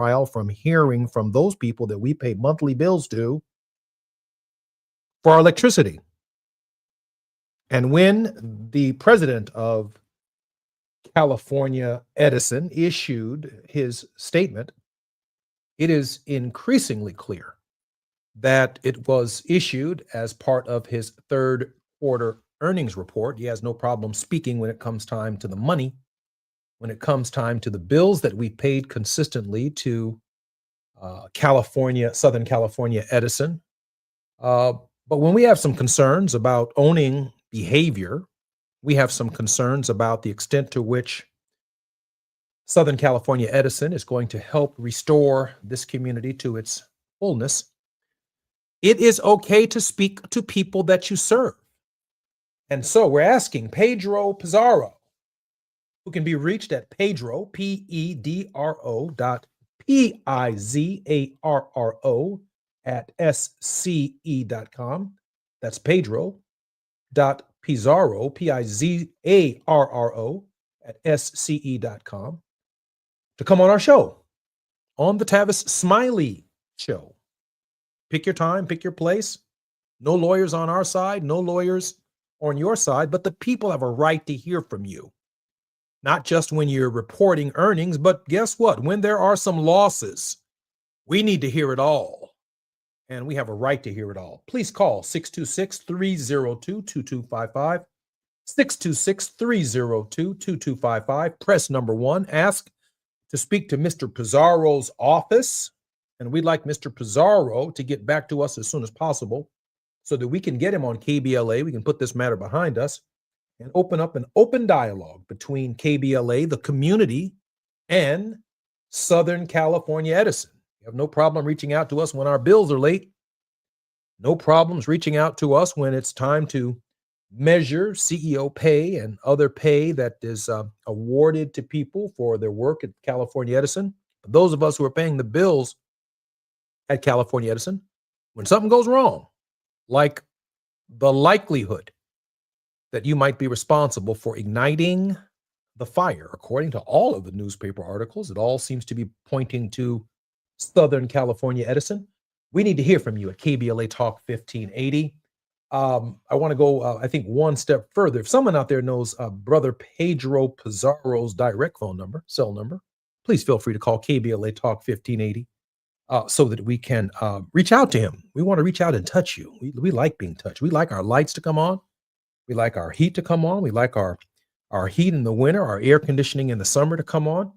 trial from hearing from those people that we pay monthly bills to for our electricity. And when the president of California, Edison, issued his statement, it is increasingly clear that it was issued as part of his third quarter earnings report. He has no problem speaking when it comes time to the money, when it comes time to the bills that we paid consistently to Southern California Edison. But when we have some concerns about owning behavior, we have some concerns about the extent to which Southern California Edison is going to help restore this community to its fullness. It is okay to speak to people that you serve. And so we're asking Pedro Pizarro, who can be reached at Pedro, Pedro Pizarro at sce.com. That's Pedro.Pizarro, Pizarro at sce.com, to come on our show, on the Tavis Smiley Show. Pick your time, pick your place. No lawyers on our side, no lawyers on your side, but the people have a right to hear from you. Not just when you're reporting earnings, but guess what? When there are some losses, we need to hear it all. And we have a right to hear it all. Please call 626-302-2255. 626-302-2255. Press number 1. Ask to speak to Mr. Pizarro's office. And we'd like Mr. Pizarro to get back to us as soon as possible so that we can get him on KBLA. We can put this matter behind us and open up an open dialogue between KBLA, the community, and Southern California Edison. You have no problem reaching out to us when our bills are late. No problems reaching out to us when it's time to measure CEO pay and other pay that is awarded to people for their work at California Edison. But those of us who are paying the bills at California Edison, when something goes wrong, like the likelihood that you might be responsible for igniting the fire, according to all of the newspaper articles, it all seems to be pointing to Southern California Edison. We need to hear from you at KBLA Talk 1580. I want to go, I think, one step further. If someone out there knows Brother Pedro Pizarro's direct phone number, cell number, please feel free to call KBLA Talk 1580 so that we can reach out to him. We want to reach out and touch you. We like being touched. We like our lights to come on. We like our heat to come on. We like our heat in the winter, our air conditioning in the summer to come on.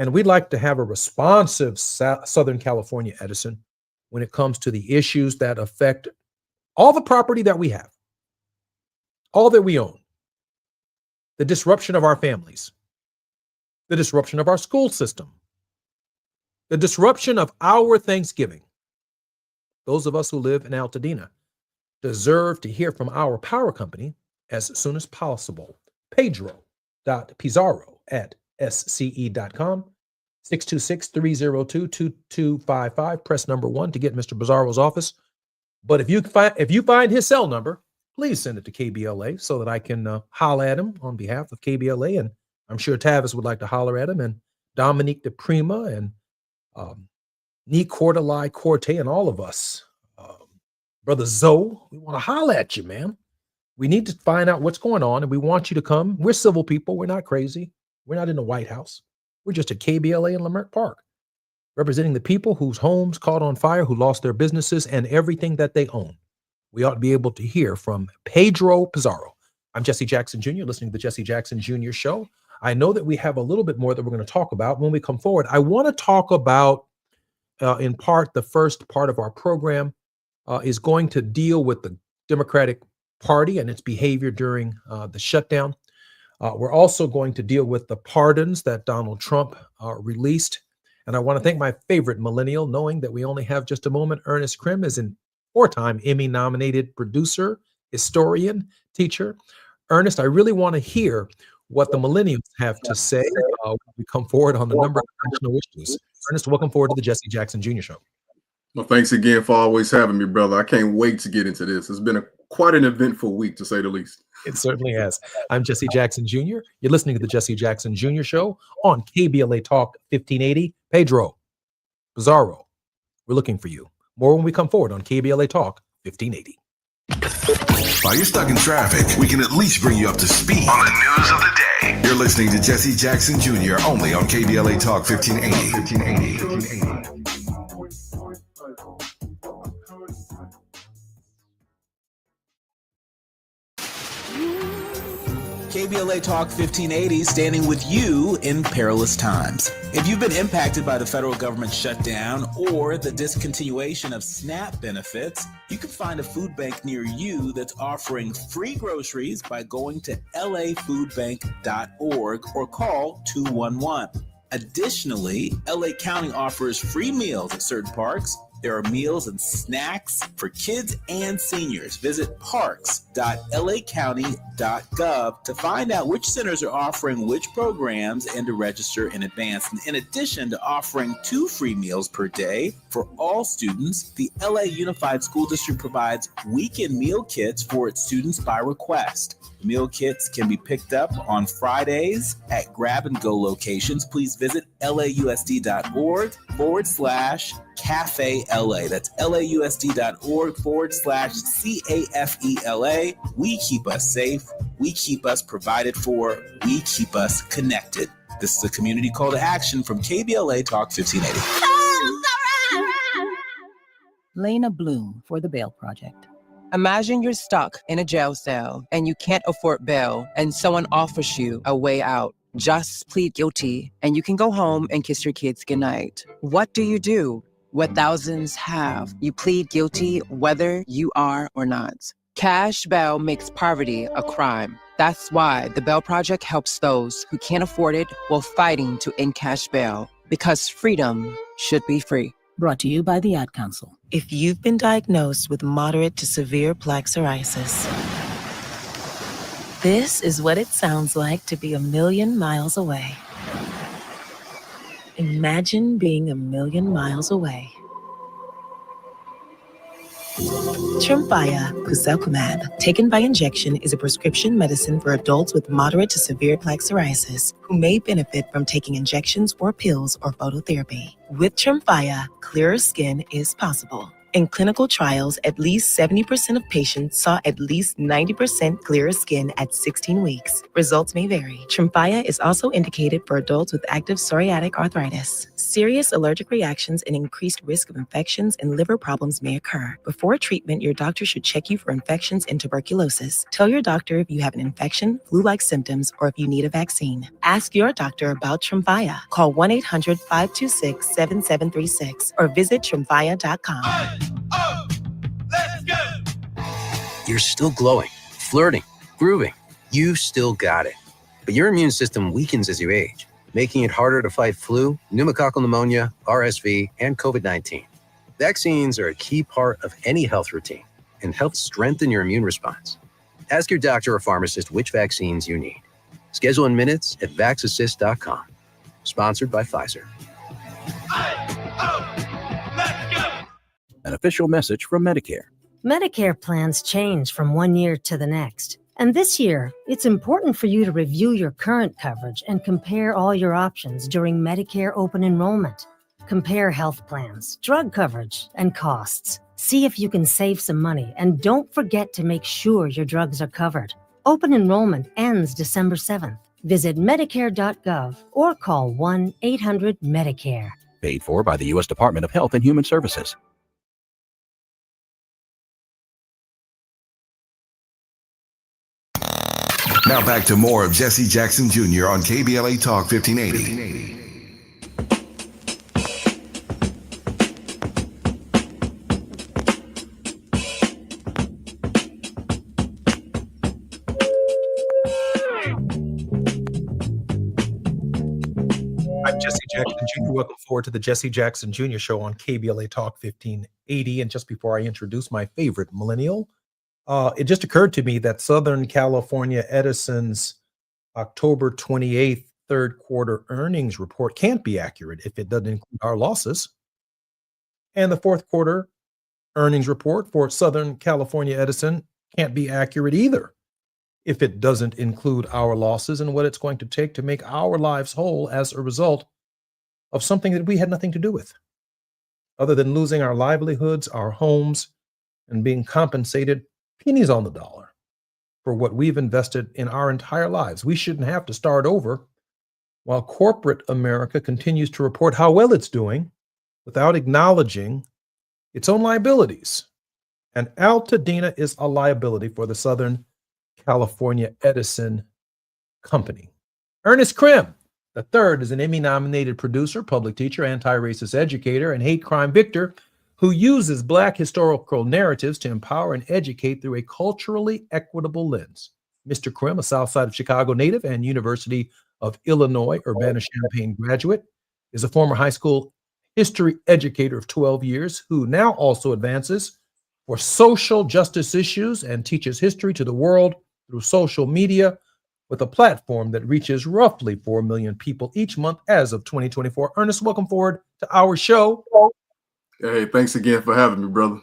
And we'd like to have a responsive Southern California Edison when it comes to the issues that affect all the property that we have, all that we own, the disruption of our families, the disruption of our school system, the disruption of our Thanksgiving. Those of us who live in Altadena deserve to hear from our power company as soon as possible. Pedro.Pizarro at sce.com. 626-302-2255. Press number 1 to get Mr. Pizarro's office. But if you find his cell number, please send it to KBLA so that I can holler at him on behalf of KBLA. And I'm sure Tavis would like to holler at him, and Dominique DePrima and Nee Cordelai Corte and all of us. Brother Zoe, we want to holler at you, man. We need to find out what's going on, and we want you to come. We're civil people. We're not crazy. We're not in the White House. We're just at KBLA in Leimert Park, representing the people whose homes caught on fire, who lost their businesses and everything that they own. We ought to be able to hear from Pedro Pizarro. I'm Jesse Jackson Jr., listening to the Jesse Jackson Jr. Show. I know that we have a little bit more that we're going to talk about when we come forward. I want to talk about, in part, the first part of our program is going to deal with the Democratic Party and its behavior during the shutdown. We're also going to deal with the pardons that Donald Trump released. And I want to thank my favorite millennial, knowing that we only have just a moment. Ernest Krim is an 4-time Emmy-nominated producer, historian, teacher. Ernest, I really want to hear what the millennials have to say when we come forward on the number of national issues. Ernest, welcome forward to the Jesse Jackson Jr. Show. Well, thanks again for always having me, brother. I can't wait to get into this. It's been quite an eventful week, to say the least. It certainly has. I'm Jesse Jackson Jr. You're listening to the Jesse Jackson Jr. Show on KBLA Talk 1580. Pedro, Pizarro, we're looking for you. More when we come forward on KBLA Talk 1580. While you're stuck in traffic, we can at least bring you up to speed on the news of the day. You're listening to Jesse Jackson Jr. only on KBLA Talk 1580. KBLA Talk 1580, standing with you in perilous times. If you've been impacted by the federal government shutdown or the discontinuation of SNAP benefits, you can find a food bank near you that's offering free groceries by going to lafoodbank.org or call 211. Additionally, LA County offers free meals at certain parks. There are meals and snacks for kids and seniors. Visit parks.lacounty.gov to find out which centers are offering which programs and to register in advance. And in addition to offering 2 free meals per day for all students, the LA Unified School District provides weekend meal kits for its students by request. Meal kits can be picked up on Fridays at grab-and-go locations. Please visit lausd.org/Cafe LA. That's lausd.org/CAFELA. We keep us safe. We keep us provided for. We keep us connected. This is a community call to action from KBLA Talk 1580. Lena Bloom for the Bail Project. Imagine you're stuck in a jail cell and you can't afford bail and someone offers you a way out. Just plead guilty and you can go home and kiss your kids goodnight. What do? What thousands have. You plead guilty whether you are or not. Cash bail makes poverty a crime. That's why the Bail Project helps those who can't afford it while fighting to end cash bail, because freedom should be free. Brought to you by the Ad Council. If you've been diagnosed with moderate to severe plaque psoriasis, this is what it sounds like to be 1,000,000 miles away. Imagine being 1,000,000 miles away. Tremfya guselkumab, taken by injection, is a prescription medicine for adults with moderate to severe plaque psoriasis who may benefit from taking injections or pills or phototherapy. With Tremfya, clearer skin is possible. In clinical trials, at least 70% of patients saw at least 90% clearer skin at 16 weeks. Results may vary. Tremfya is also indicated for adults with active psoriatic arthritis. Serious allergic reactions and increased risk of infections and liver problems may occur. Before treatment, your doctor should check you for infections and tuberculosis. Tell your doctor if you have an infection, flu-like symptoms, or if you need a vaccine. Ask your doctor about Tremfya. Call 1-800-526-7736 or visit tremfya.com. Let's go! You're still glowing, flirting, grooving. You still got it. But your immune system weakens as you age, making it harder to fight flu, pneumococcal pneumonia, RSV, and COVID-19. Vaccines are a key part of any health routine and help strengthen your immune response. Ask your doctor or pharmacist which vaccines you need. Schedule in minutes at vaxassist.com. Sponsored by Pfizer. An official message from Medicare. Medicare plans change from one year to the next. And this year, it's important for you to review your current coverage and compare all your options during Medicare open enrollment. Compare health plans, drug coverage, and costs. See if you can save some money, and don't forget to make sure your drugs are covered. Open enrollment ends December 7th. Visit Medicare.gov or call 1-800-MEDICARE. Paid for by the U.S. Department of Health and Human Services. Now back to more of Jesse Jackson Jr. on KBLA Talk 1580. I'm Jesse Jackson Jr. Welcome forward to the Jesse Jackson Jr. Show on KBLA Talk 1580. And just before I introduce my favorite millennial, it just occurred to me that Southern California Edison's October 28th third quarter earnings report can't be accurate if it doesn't include our losses. And the fourth quarter earnings report for Southern California Edison can't be accurate either if it doesn't include our losses and what it's going to take to make our lives whole as a result of something that we had nothing to do with. other than losing our livelihoods, our homes, and being compensated pennies on the dollar for what we've invested in our entire lives. We shouldn't have to start over while corporate America continues to report how well it's doing without acknowledging its own liabilities. And Altadena is a liability for the Southern California Edison Company. Ernest Krim III is an Emmy-nominated producer, public teacher, anti-racist educator, and hate crime victor who uses Black historical narratives to empower and educate through a culturally equitable lens. Mr. Krim, a South Side of Chicago native and University of Illinois Urbana-Champaign graduate, is a former high school history educator of 12 years who now also advances for social justice issues and teaches history to the world through social media with a platform that reaches roughly 4 million people each month as of 2024. Ernest, welcome forward to our show. Hey, thanks again for having me, brother.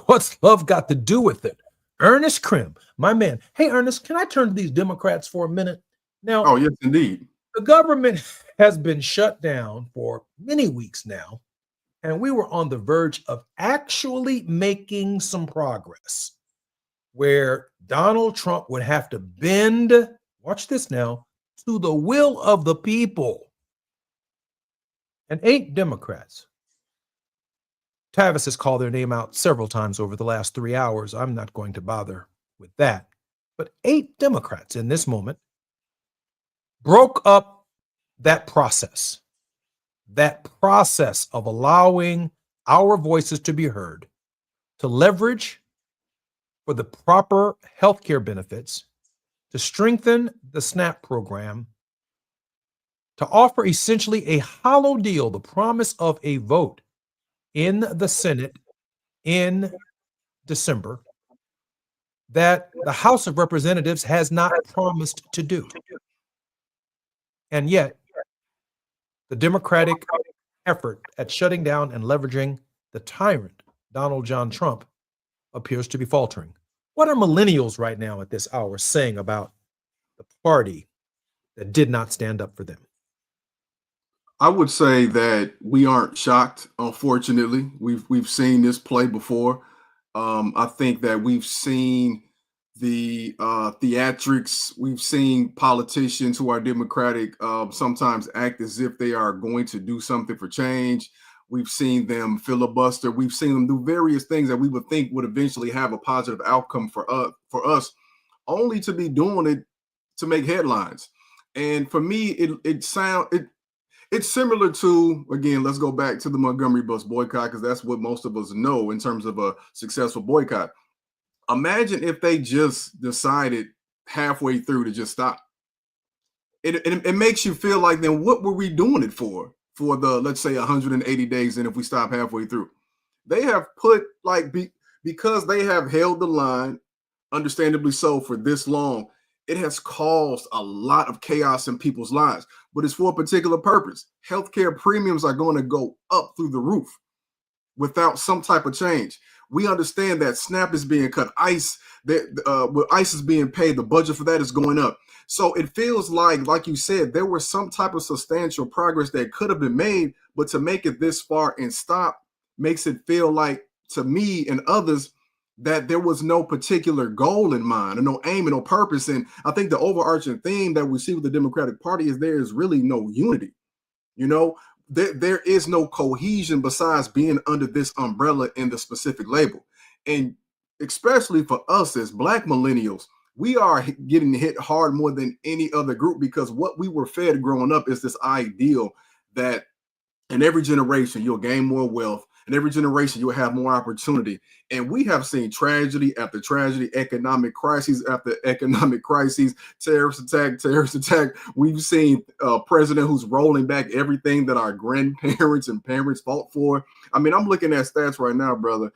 What's love got to do with it? Ernest Krim, my man. Hey, Ernest, can I turn to these Democrats for a minute? Now, oh, yes, indeed. The government has been shut down for many weeks now, and we were on the verge of actually making some progress where Donald Trump would have to bend, watch this now, to the will of the people. And 8 Democrats, Tavis has called their name out several times over the last 3 hours. I'm not going to bother with that. But 8 Democrats in this moment broke up that process of allowing our voices to be heard, to leverage for the proper healthcare benefits, to strengthen the SNAP program, to offer essentially a hollow deal, the promise of a vote in the Senate in December that the House of Representatives has not promised to do. And yet, the Democratic effort at shutting down and leveraging the tyrant, Donald John Trump, appears to be faltering. What are millennials right now at this hour saying about the party that did not stand up for them? I would say that we aren't shocked, unfortunately. We've seen this play before. I think that we've seen the theatrics. We've seen politicians who are Democratic sometimes act as if they are going to do something for change. We've seen them filibuster. We've seen them do various things that we would think would eventually have a positive outcome for us, only to be doing it to make headlines. And for me, it's similar to, again, let's go back to the Montgomery bus boycott, because that's what most of us know in terms of a successful boycott. Imagine if they just decided halfway through to just stop. It makes you feel like, then what were we doing it for the, let's say, 180 days, and if we stop halfway through? They have put, because they have held the line, understandably so, for this long, it has caused a lot of chaos in people's lives, but it's for a particular purpose. Healthcare premiums are going to go up through the roof without some type of change. We understand that SNAP is being cut. ICE is being paid. The budget for that is going up. So it feels like you said, there was some type of substantial progress that could have been made, but to make it this far and stop makes it feel like, to me and others, that there was no particular goal in mind, and no aim and no purpose. And I think the overarching theme that we see with the Democratic Party is there is really no unity. There is no cohesion besides being under this umbrella in the specific label. And especially for us as Black millennials, we are getting hit hard more than any other group, because what we were fed growing up is this ideal that in every generation you'll gain more wealth, in every generation you'll have more opportunity. And we have seen tragedy after tragedy, economic crises after economic crises, terrorist attack. We've seen a president who's rolling back everything that our grandparents and parents fought for. I mean, I'm looking at stats right now, brother.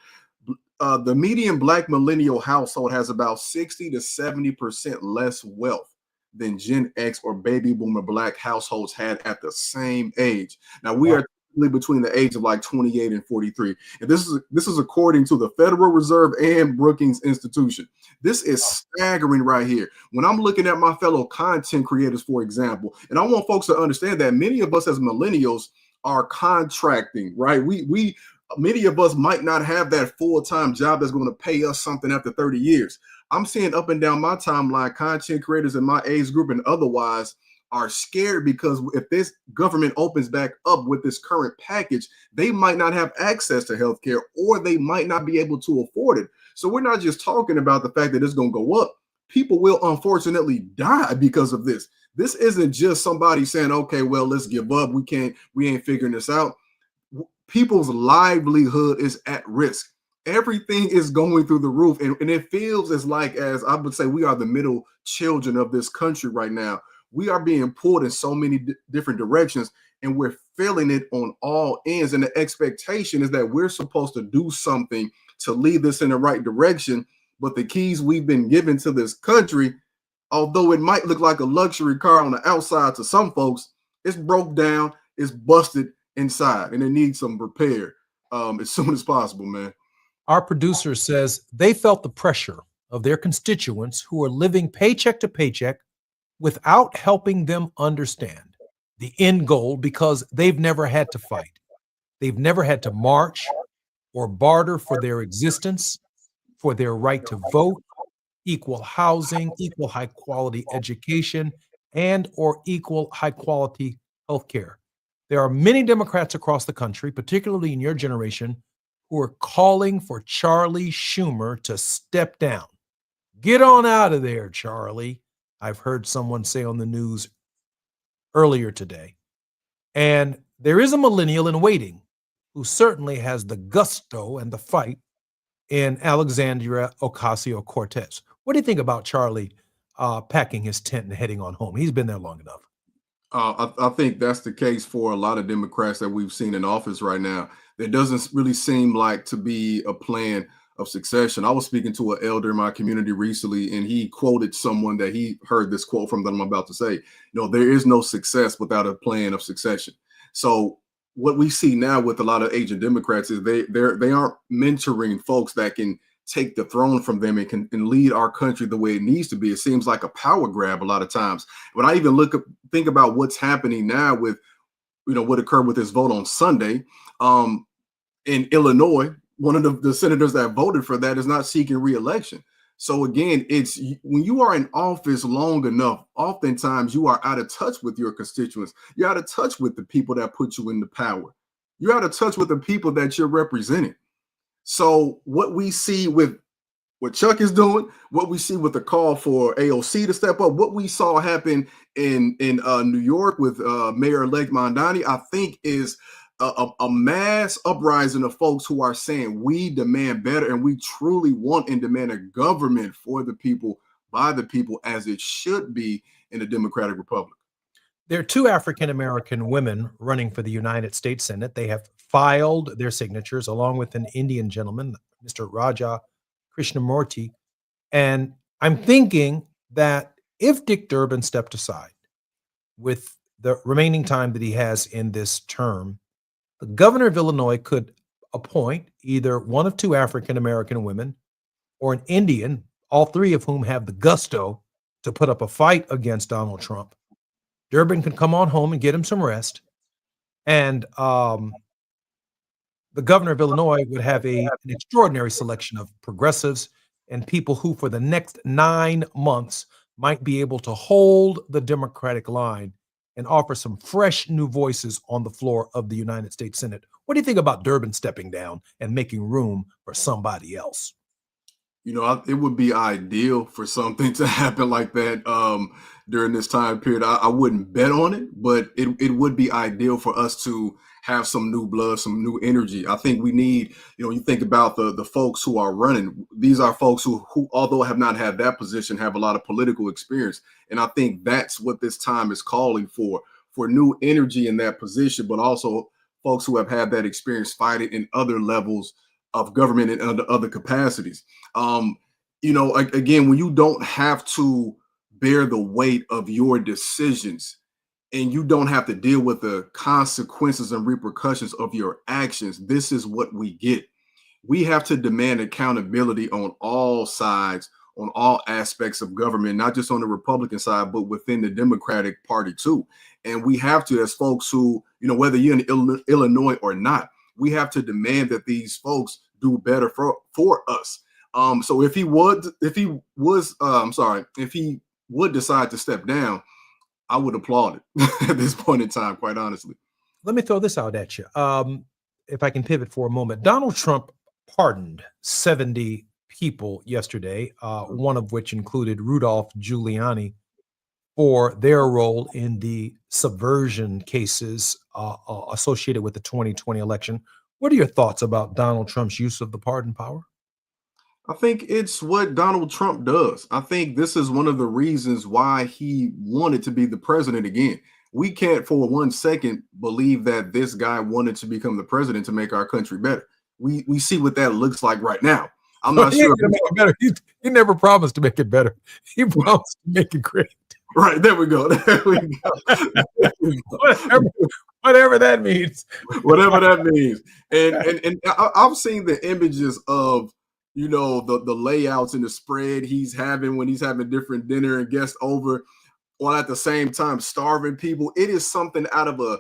The median Black millennial household has about 60 to 70% less wealth than Gen X or baby boomer Black households had at the same age. Now, we are between the age of like 28 and 43. And this is according to the Federal Reserve and Brookings Institution. This is staggering right here. When I'm looking at my fellow content creators, for example, and I want folks to understand that many of us as millennials are contracting, right? We many of us might not have that full-time job that's going to pay us something after 30 years. I'm seeing up and down my timeline, content creators in my age group and otherwise are scared because if this government opens back up with this current package, they might not have access to healthcare or they might not be able to afford it. So we're not just talking about the fact that it's going to go up. People will unfortunately die because of this. This isn't just somebody saying, okay, well, let's give up. We ain't figuring this out. People's livelihood is at risk. Everything is going through the roof. And it feels as I would say, we are the middle children of this country right now. We are being pulled in so many different directions and we're feeling it on all ends. And the expectation is that we're supposed to do something to lead this in the right direction. But the keys we've been given to this country, although it might look like a luxury car on the outside to some folks, it's broke down, it's busted inside, and it needs some repair as soon as possible, man. Our producer says they felt the pressure of their constituents who are living paycheck to paycheck without helping them understand the end goal because they've never had to fight. They've never had to march or barter for their existence, for their right to vote, equal housing, equal high quality education, and or equal high quality healthcare. There are many Democrats across the country, particularly in your generation, who are calling for Charlie Schumer to step down. Get on out of there, Charlie. I've heard someone say on the news earlier today. And there is a millennial in waiting who certainly has the gusto and the fight in Alexandria Ocasio-Cortez. What do you think about Charlie packing his tent and heading on home? He's been there long enough. I think that's the case for a lot of Democrats that we've seen in office right now. There doesn't really seem like to be a plan of succession. I was speaking to an elder in my community recently, and he quoted someone that he heard this quote from that I'm about to say. There is no success without a plan of succession. So what we see now with a lot of aging Democrats is they aren't mentoring folks that can take the throne from them and lead our country the way it needs to be. It seems like a power grab a lot of times. When I even think about what's happening now with, what occurred with this vote on Sunday in Illinois, one of the senators that voted for that is not seeking re-election. So again, it's when you are in office long enough, oftentimes you are out of touch with your constituents. You're out of touch with the people that put you into power. You're out of touch with the people that you're representing. So what we see with what Chuck is doing, what we see with the call for AOC to step up, what we saw happen in New York with Mayor-elect Mondani, I think is a mass uprising of folks who are saying we demand better and we truly want and demand a government for the people, by the people, as it should be in a democratic republic. There are two African-American women running for the United States Senate. They have filed their signatures along with an Indian gentleman, Mr. Raja Krishnamurti. And I'm thinking that if Dick Durbin stepped aside with the remaining time that he has in this term, the governor of Illinois could appoint either one of two African-American women or an Indian, all three of whom have the gusto to put up a fight against Donald Trump. Durbin can come on home and get him some rest. And the governor of Illinois would have an extraordinary selection of progressives and people who for the next 9 months might be able to hold the Democratic line and offer some fresh new voices on the floor of the United States Senate. What do you think about Durbin stepping down and making room for somebody else? It would be ideal for something to happen like that during this time period. I wouldn't bet on it, but it would be ideal for us to have some new blood, some new energy. I think we need, you think about the folks who are running. These are folks who, although have not had that position, have a lot of political experience. And I think that's what this time is calling for new energy in that position, but also folks who have had that experience fighting in other levels of government and under other capacities. Again, when you don't have to bear the weight of your decisions and you don't have to deal with the consequences and repercussions of your actions, this is what we get. We have to demand accountability on all sides, on all aspects of government, not just on the Republican side, but within the Democratic Party too. And we have to, as folks who, whether you're in Illinois or not, we have to demand that these folks do better for us. So if he would decide to step down, I would applaud it at this point in time, quite honestly. Let me throw this out at you. If I can pivot for a moment, Donald Trump pardoned 70 people yesterday, one of which included Rudolph Giuliani, for their role in the subversion cases associated with the 2020 election. What are your thoughts about Donald Trump's use of the pardon power? I think it's what Donald Trump does. I think this is one of the reasons why he wanted to be the president again. We can't for 1 second believe that this guy wanted to become the president to make our country better. We see what that looks like right now. I'm not sure. Make it better. He never promised to make it better. He promised to make it great. Right, there we go. There we go. Whatever that means. Whatever that means. And I've seen the images of, the layouts and the spread he's having when he's having different dinner and guests over, while at the same time starving people. It is something out of a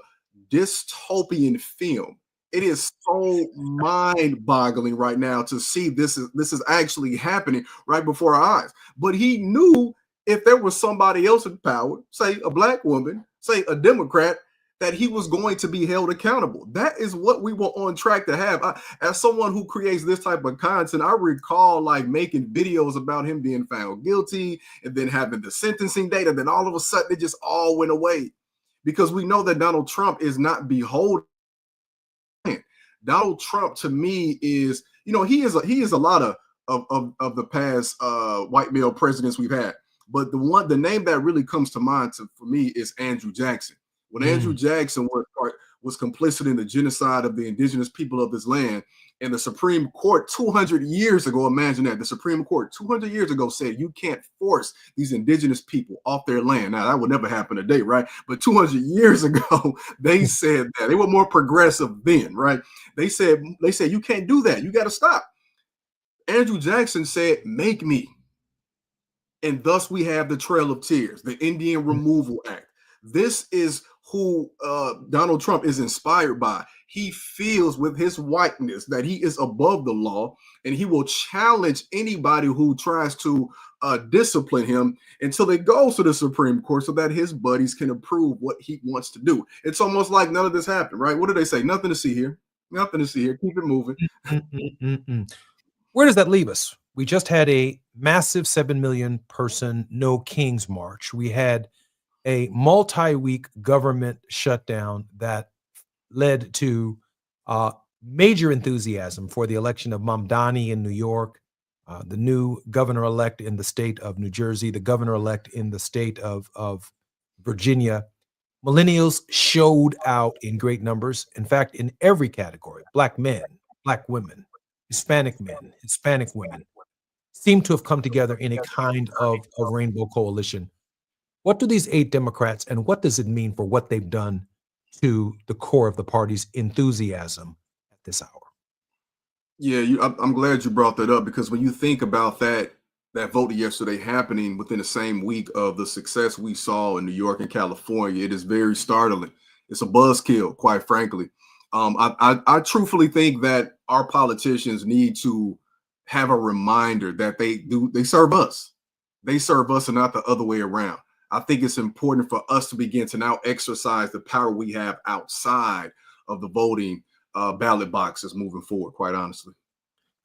dystopian film. It is so mind-boggling right now to see this is actually happening right before our eyes. But he knew if there was somebody else in power, say a black woman, say a Democrat, that he was going to be held accountable. That is what we were on track to have. As someone who creates this type of content, I recall making videos about him being found guilty and then having the sentencing date, and then all of a sudden it just all went away, because we know that Donald Trump is not beholden. Donald Trump, to me, is, he is a lot of the past white male presidents we've had. But the name that really comes to mind for me is Andrew Jackson. When Andrew Jackson was complicit in the genocide of the indigenous people of this land, and the Supreme Court 200 years ago, imagine that, the Supreme Court 200 years ago said you can't force these indigenous people off their land. Now, that would never happen today, right? But 200 years ago, they said that. They were more progressive then, right? They said you can't do that. You got to stop. Andrew Jackson said, make me. And thus we have the Trail of Tears, the Indian Removal Act. This is who Donald Trump is inspired by. He feels with his whiteness that he is above the law, and he will challenge anybody who tries to discipline him until it goes to the Supreme Court so that his buddies can approve what he wants to do. It's almost like none of this happened, right? What do they say? Nothing to see here. Nothing to see here. Keep it moving. Where does that leave us? We just had a massive 7 million person No Kings March. We had a multi-week government shutdown that led to major enthusiasm for the election of Mamdani in New York, the new governor-elect in the state of New Jersey, the governor-elect in the state of Virginia. Millennials showed out in great numbers. In fact, in every category, Black men, Black women, Hispanic men, Hispanic women, seem to have come together in a kind of a rainbow coalition. What do these 8 Democrats, and what does it mean for what they've done to the core of the party's enthusiasm at this hour? Yeah, I'm glad you brought that up, because when you think about that vote yesterday happening within the same week of the success we saw in New York and California, it is very startling. It's a buzzkill, quite frankly. I truthfully think that our politicians need to have a reminder that they serve us. They serve us and not the other way around. I think it's important for us to begin to now exercise the power we have outside of the voting ballot boxes moving forward, quite honestly.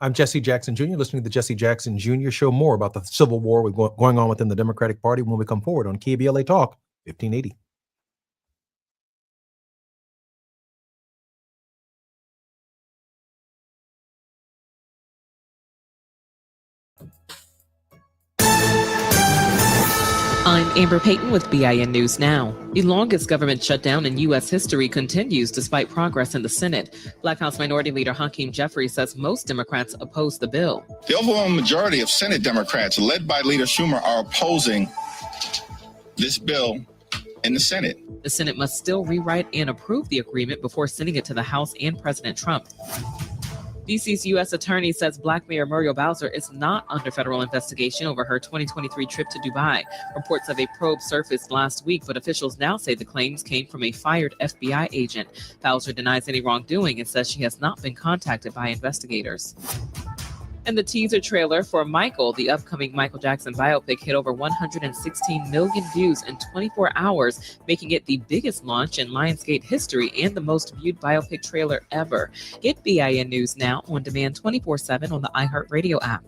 I'm Jesse Jackson Jr., listening to the Jesse Jackson Jr. Show. More about the civil war going on within the Democratic Party when we come forward on KBLA Talk 1580. I'm Amber Payton with BIN News Now. The longest government shutdown in U.S. history continues despite progress in the Senate. Black House Minority Leader Hakeem Jeffries says most Democrats oppose the bill. The overwhelming majority of Senate Democrats, led by Leader Schumer, are opposing this bill in the Senate. The Senate must still rewrite and approve the agreement before sending it to the House and President Trump. DC's U.S. attorney says Black Mayor Muriel Bowser is not under federal investigation over her 2023 trip to Dubai. Reports of a probe surfaced last week, but officials now say the claims came from a fired FBI agent. Bowser denies any wrongdoing and says she has not been contacted by investigators. And the teaser trailer for Michael, the upcoming Michael Jackson biopic, hit over 116 million views in 24 hours, making it the biggest launch in Lionsgate history and the most viewed biopic trailer ever. Get BIN News now on demand 24/7 on the iHeartRadio app.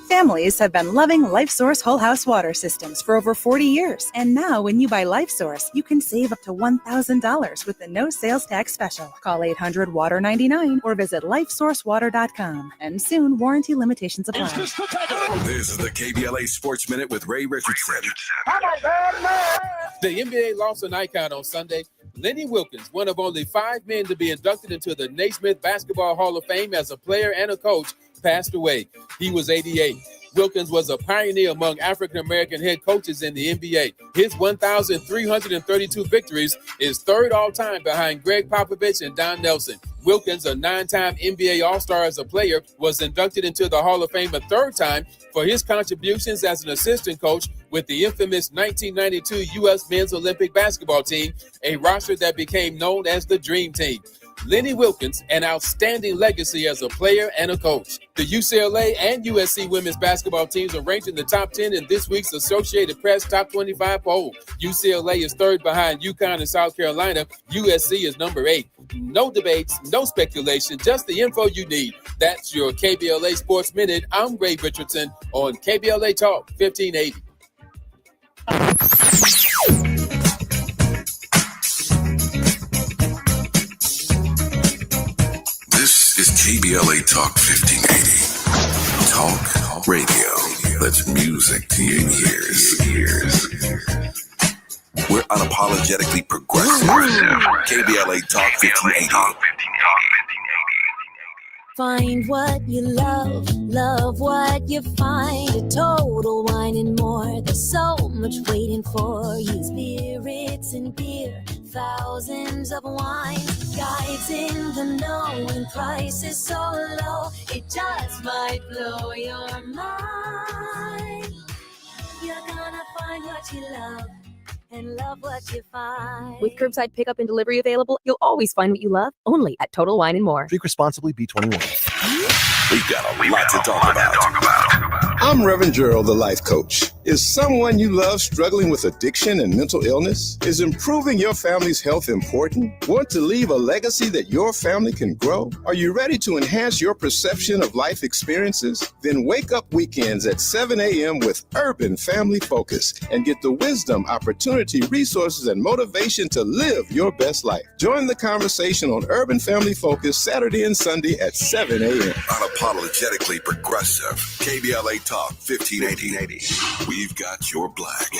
Families have been loving LifeSource Whole House Water Systems for over 40 years. And now when you buy LifeSource, you can save up to $1,000 with the no sales tax special. Call 800-WATER-99 or visit lifesourcewater.com. And soon, warranty limitations apply. This is the KBLA Sports Minute with Ray Richardson. The NBA lost an icon on Sunday. Lenny Wilkens, one of only 5 men to be inducted into the Naismith Basketball Hall of Fame as a player and a coach, passed away. He was 88. Wilkens was a pioneer among African-American head coaches in the NBA. His 1,332 victories is third all-time behind Greg Popovich and Don Nelson. Wilkens, a 9-time NBA All-Star as a player, was inducted into the Hall of Fame a third time for his contributions as an assistant coach with the infamous 1992 U.S. Men's Olympic basketball team, a roster that became known as the Dream Team. Lenny Wilkens, an outstanding legacy as a player and a coach. The UCLA and USC women's basketball teams are ranked in the top 10 in this week's Associated Press Top 25 poll. UCLA is third behind UConn and South Carolina. USC is number 8. No debates, no speculation, just the info you need. That's your KBLA Sports Minute. I'm Ray Richardson on KBLA Talk 1580. This is KBLA Talk 1580. Talk radio. That's music to your ears. We're unapologetically progressive. KBLA Talk 1580. Find what you love, love what you find. A total wine and more. There's so much waiting for you. Spirits and beer, thousands of wines. Guides in the know and prices so low. It just might blow your mind. You're gonna find what you love and love what you find. With curbside pickup and delivery available, you'll always find what you love, only at Total Wine & More. Drink responsibly, B21. We've got a lot to talk about. I'm Reverend Gerald, the life coach. Is someone you love struggling with addiction and mental illness? Is improving your family's health important? Want to leave a legacy that your family can grow? Are you ready to enhance your perception of life experiences? Then wake up weekends at 7 a.m. with Urban Family Focus and get the wisdom, opportunity, resources, and motivation to live your best life. Join the conversation on Urban Family Focus Saturday and Sunday at 7 a.m. Unapologetically progressive. KBLA Talk 1580. We've got your black.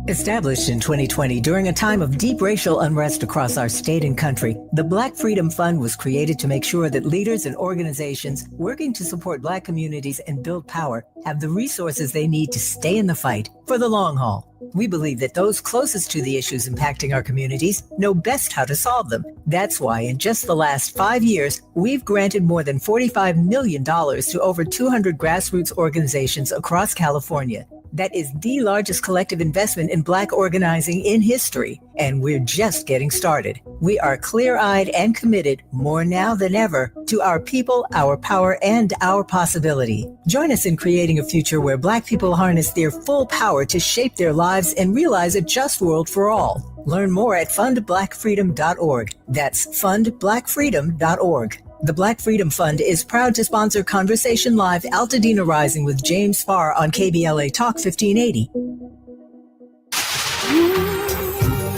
Established in 2020 during a time of deep racial unrest across our state and country, the Black Freedom Fund was created to make sure that leaders and organizations working to support Black communities and build power have the resources they need to stay in the fight for the long haul. We believe that those closest to the issues impacting our communities know best how to solve them. That's why in just the last 5 years, we've granted more than $45 million to over 200 grassroots organizations across California. That is the largest collective investment in Black organizing in history, and we're just getting started. We are clear-eyed and committed, more now than ever, to our people, our power, and our possibility. Join us in creating a future where Black people harness their full power to shape their lives and realize a just world for all. Learn more at fundblackfreedom.org. That's fundblackfreedom.org. The Black Freedom Fund is proud to sponsor Conversation Live Altadena Rising with James Farr on KBLA Talk 1580.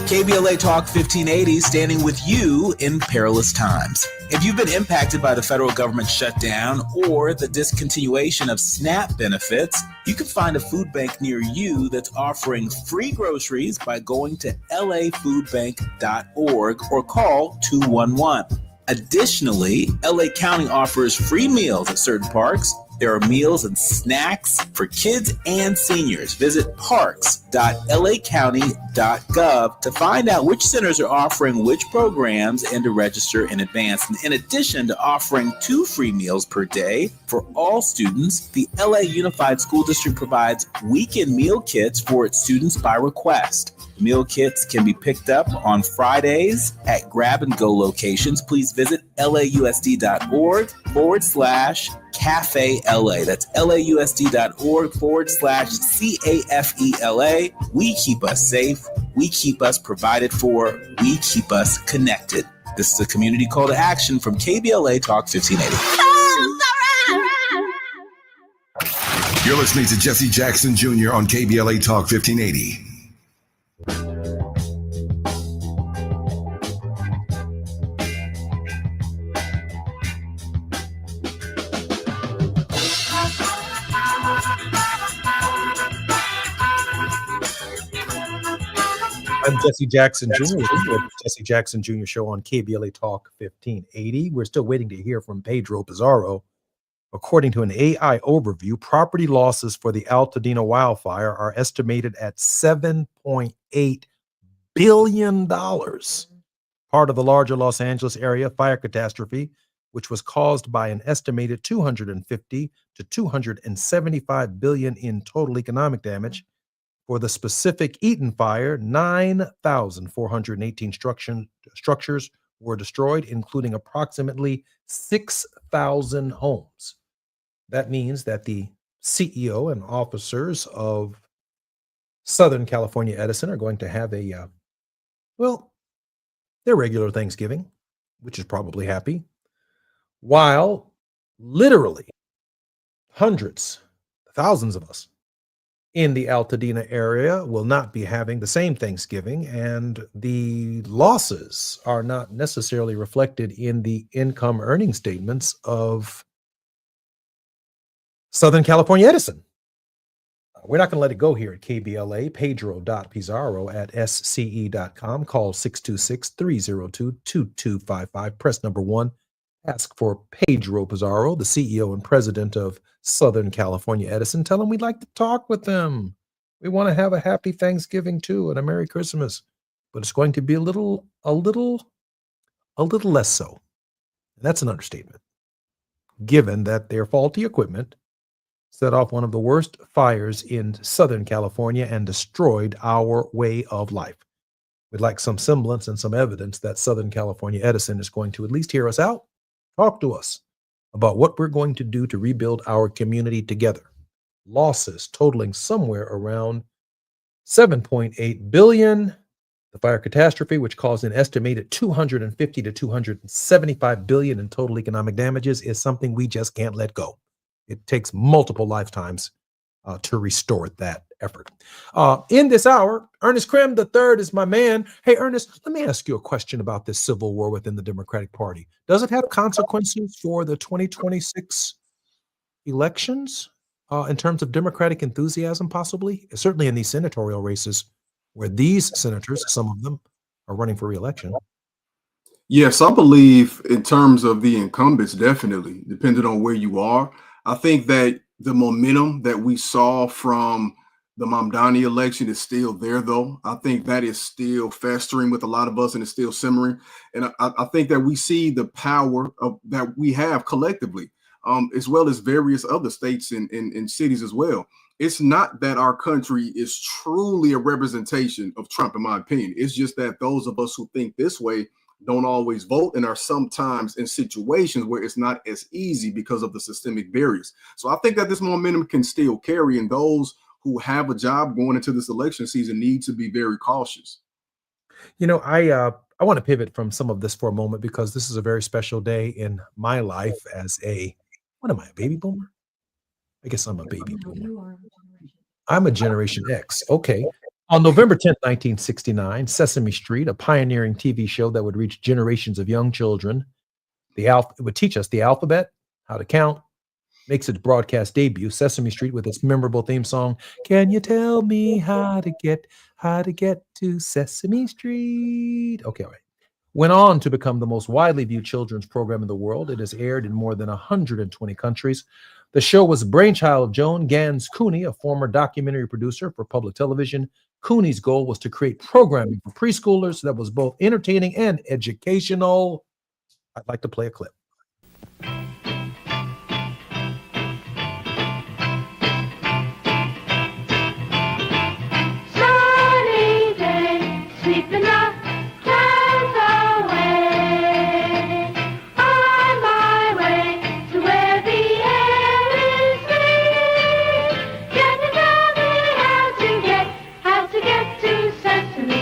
KBLA Talk 1580, standing with you in perilous times. If you've been impacted by the federal government shutdown or the discontinuation of SNAP benefits, you can find a food bank near you that's offering free groceries by going to lafoodbank.org or call 211. Additionally, LA County offers free meals at certain parks There are meals and snacks for kids and seniors. Visit parks.lacounty.gov to find out which centers are offering which programs and to register in advance. And in addition to offering 2 free meals per day for all students, the LA Unified School District provides weekend meal kits for its students by request. Meal kits can be picked up on Fridays at grab-and-go locations. Please visit lausd.org/Cafe LA. That's lausd.org/CAFELA. We keep us safe. We keep us provided for. We keep us connected. This is a community call to action from KBLA Talk 1580. You're listening to Jesse Jackson Jr. on KBLA Talk 1580. I'm Jesse Jackson Jr. with the Jesse Jackson Jr. Show on KBLA Talk 1580. We're still waiting to hear from Pedro Pizarro. According to an AI overview, property losses for the Altadena wildfire are estimated at $7.8 billion. Part of the larger Los Angeles area fire catastrophe, which was caused by an estimated 250 to 275 billion in total economic damage. For the specific Eaton fire, 9,418 structures were destroyed, including approximately 6,000 homes. That means that the CEO and officers of Southern California Edison are going to have their regular Thanksgiving, which is probably happy, while literally hundreds, thousands of us in the Altadena area will not be having the same Thanksgiving, and the losses are not necessarily reflected in the income earning statements of Southern California Edison. We're not going to let it go here at KBLA. Pedro.Pizarro@sce.com. Call 626-302-2255. Press number 1. Ask for Pedro Pizarro, the CEO and president of Southern California Edison. Tell him we'd like to talk with them. We want to have a happy Thanksgiving too and a Merry Christmas, but it's going to be a little less so. And that's an understatement, given that their faulty equipment set off one of the worst fires in Southern California and destroyed our way of life. We'd like some semblance and some evidence that Southern California Edison is going to at least hear us out, talk to us about what we're going to do to rebuild our community together. Losses totaling somewhere around $7.8 billion. The fire catastrophe, which caused an estimated 250 to 275 billion in total economic damages, is something we just can't let go. It takes multiple lifetimes to restore that effort. In this hour, Ernest Krim III is my man. Hey, Ernest, let me ask you a question about this civil war within the Democratic Party. Does it have consequences for the 2026 elections in terms of Democratic enthusiasm, possibly? Certainly in these senatorial races where these senators, some of them, are running for re-election. Yes, I believe in terms of the incumbents, definitely, depending on where you are. I think that the momentum that we saw from the Mamdani election is still there, though. I think that is still festering with a lot of us and it's still simmering. And I think that we see the power that we have collectively, as well as various other states and cities as well. It's not that our country is truly a representation of Trump, in my opinion. It's just that those of us who think this way don't always vote and are sometimes in situations where it's not as easy because of the systemic barriers. So I think that this momentum can still carry, and those who have a job going into this election season need to be very cautious. You know, I want to pivot from some of this for a moment because this is a very special day in my life as a baby boomer? I guess I'm a baby boomer. I'm a Generation X. Okay. On November 10th, 1969, Sesame Street, a pioneering TV show that would reach generations of young children, it would teach us the alphabet, how to count, makes its broadcast debut. Sesame Street with its memorable theme song, "Can you tell me how to get to Sesame Street?" Okay, all right. Went on to become the most widely viewed children's program in the world. It has aired in more than 120 countries. The show was the brainchild of Joan Gans Cooney, a former documentary producer for public television. Cooney's goal was to create programming for preschoolers that was both entertaining and educational. I'd like to play a clip. Sunny day, sweeping the clouds away. On my way to where the air is free. Can you tell me how to get to Sesame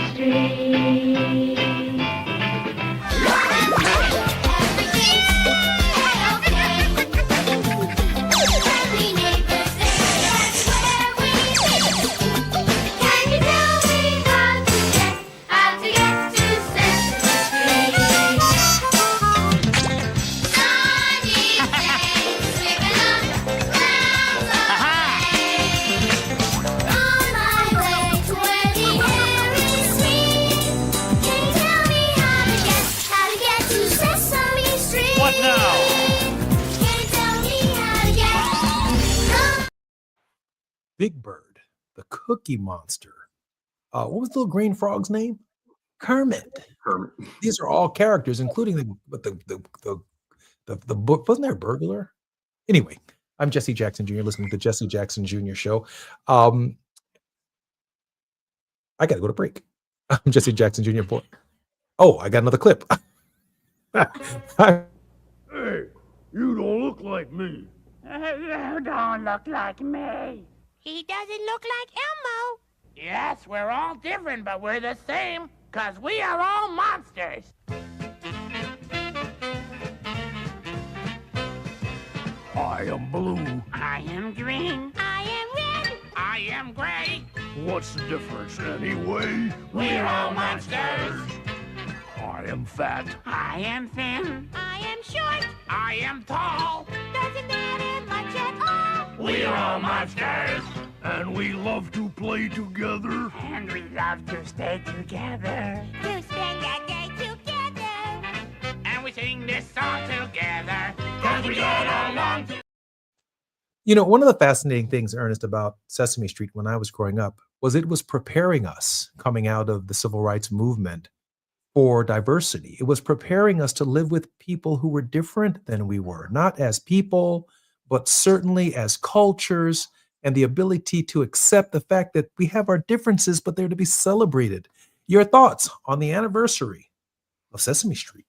Street? What now? Big Bird, the Cookie Monster. What was the little green frog's name? Kermit. Kermit. These are all characters, including the book. Wasn't there a burglar? Anyway, I'm Jesse Jackson Jr. listening to the Jesse Jackson Jr. Show. I got to go to break. I'm Jesse Jackson Jr. Boy. Oh, I got another clip. Hey, you don't look like me. You don't look like me. He doesn't look like Elmo. Yes, we're all different, but we're the same, 'cause we are all monsters. I am blue. I am green. I am red. I am gray. What's the difference anyway? We're all monsters. I am fat. I am thin. I am short. I am tall. Doesn't matter much at all. We're all monsters. And we love to play together. And we love to stay together. To spend the day together. And we sing this song together. 'Cause we get along together. You know, one of the fascinating things, Ernest, about Sesame Street when I was growing up was it was preparing us coming out of the civil rights movement for diversity. It was preparing us to live with people who were different than we were, not as people, but certainly as cultures, and the ability to accept the fact that we have our differences, but they're to be celebrated. Your thoughts on the anniversary of Sesame Street?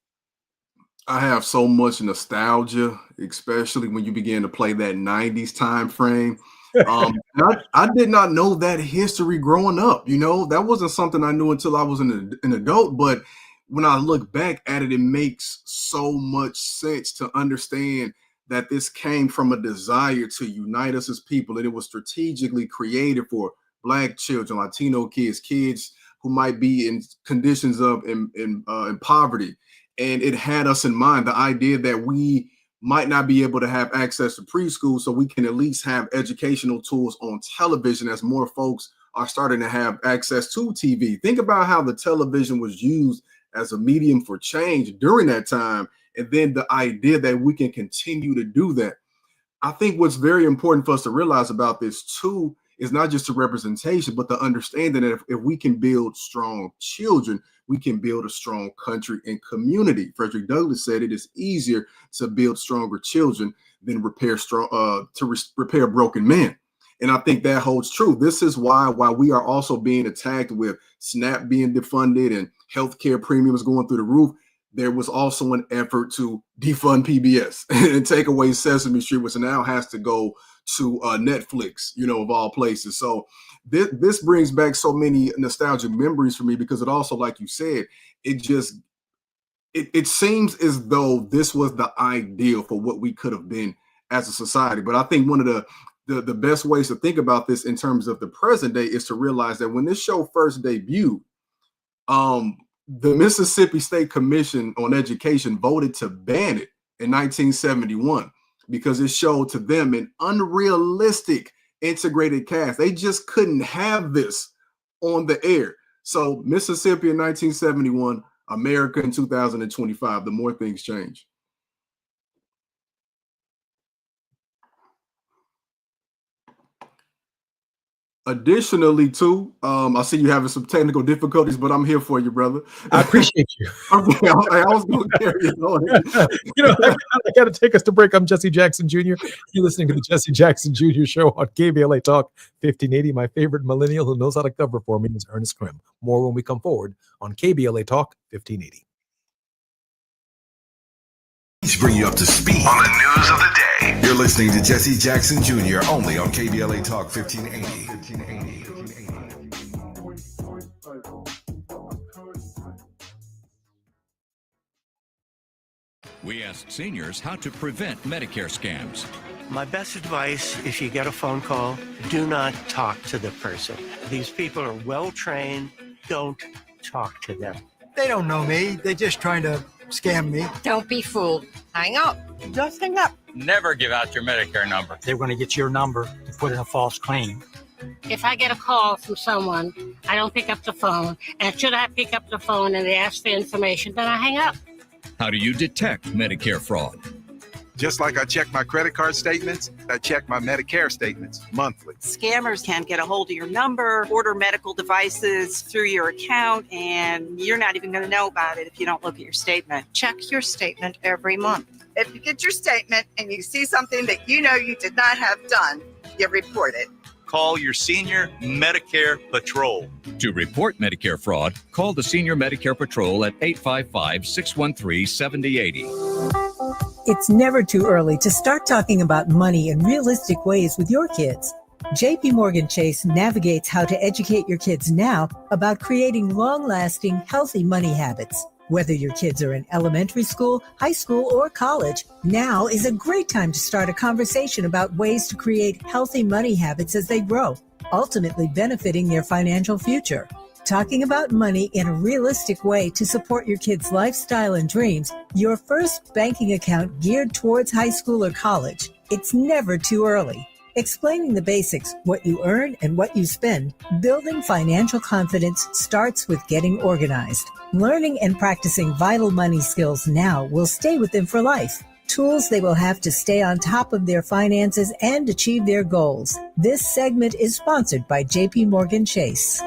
I have so much nostalgia, especially when you begin to play that 90s time frame. I did not know that history growing up. You know, that wasn't something I knew until I was an adult. But when I look back at it, it makes so much sense to understand that this came from a desire to unite us as people, and it was strategically created for Black children, Latino kids, kids who might be in conditions of in poverty. And it had us in mind, the idea that we might not be able to have access to preschool, so we can at least have educational tools on television as more folks are starting to have access to TV. Think about how the television was used as a medium for change during that time, and then the idea that we can continue to do that. I think what's very important for us to realize about this too is not just the representation, but the understanding that if we can build strong children, we can build a strong country and community. Frederick Douglass said it is easier to build stronger children than repair broken men. And I think that holds true. This is why we are also being attacked with SNAP being defunded and healthcare premiums going through the roof. There was also an effort to defund PBS and take away Sesame Street, which now has to go to Netflix, you know, of all places. So this brings back so many nostalgic memories for me, because it also, like you said, it seems as though this was the ideal for what we could have been as a society. But I think one of the best ways to think about this in terms of the present day is to realize that when this show first debuted, the Mississippi State Commission on Education voted to ban it in 1971 because it showed to them an unrealistic integrated cast. They just couldn't have this on the air. So Mississippi in 1971, America in 2025, the more things change. Additionally, too, I see you having some technical difficulties, but I'm here for you, brother. I appreciate you. Okay, I was going to carry it on. You know, I got to take us to break. I'm Jesse Jackson Jr. You're listening to the Jesse Jackson Jr. Show on KBLA Talk 1580. My favorite millennial who knows how to cover for me is Ernest Krim. More when we come forward on KBLA Talk 1580. Let's bring you up to speed on the news of the day. You're listening to Jesse Jackson Jr. only on KBLA Talk 1580. We asked seniors how to prevent Medicare scams. My best advice, if you get a phone call, do not talk to the person. These people are well trained. Don't talk to them. They don't know me. They're just trying to scam me. Don't be fooled. Hang up. Just hang up. Never give out your Medicare number. They're going to get your number to put in a false claim. If I get a call from someone, I don't pick up the phone. And should I pick up the phone and they ask for information, then I hang up. How do you detect Medicare fraud? Just like I check my credit card statements, I check my Medicare statements monthly. Scammers can get a hold of your number, order medical devices through your account, and you're not even going to know about it if you don't look at your statement. Check your statement every month. If you get your statement and you see something that you know you did not have done, you report it. Call your Senior Medicare Patrol. To report Medicare fraud, call the Senior Medicare Patrol at 855-613-7080. It's never too early to start talking about money in realistic ways with your kids. JP Morgan Chase navigates how to educate your kids now about creating long-lasting, healthy money habits. Whether your kids are in elementary school, high school, or college, now is a great time to start a conversation about ways to create healthy money habits as they grow, ultimately benefiting their financial future. Talking about money in a realistic way to support your kids' lifestyle and dreams, your first banking account geared towards high school or college. It's never too early. Explaining the basics, what you earn and what you spend, building financial confidence starts with getting organized. Learning and practicing vital money skills now will stay with them for life. Tools they will have to stay on top of their finances and achieve their goals. This segment is sponsored by JP Morgan Chase.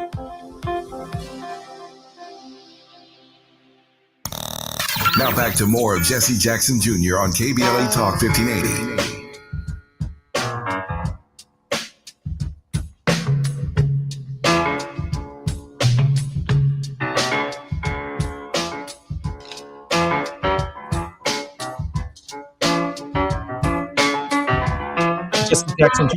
Now back to more of Jesse Jackson Jr. on KBLA Talk 1580. Jesse Jackson Jr.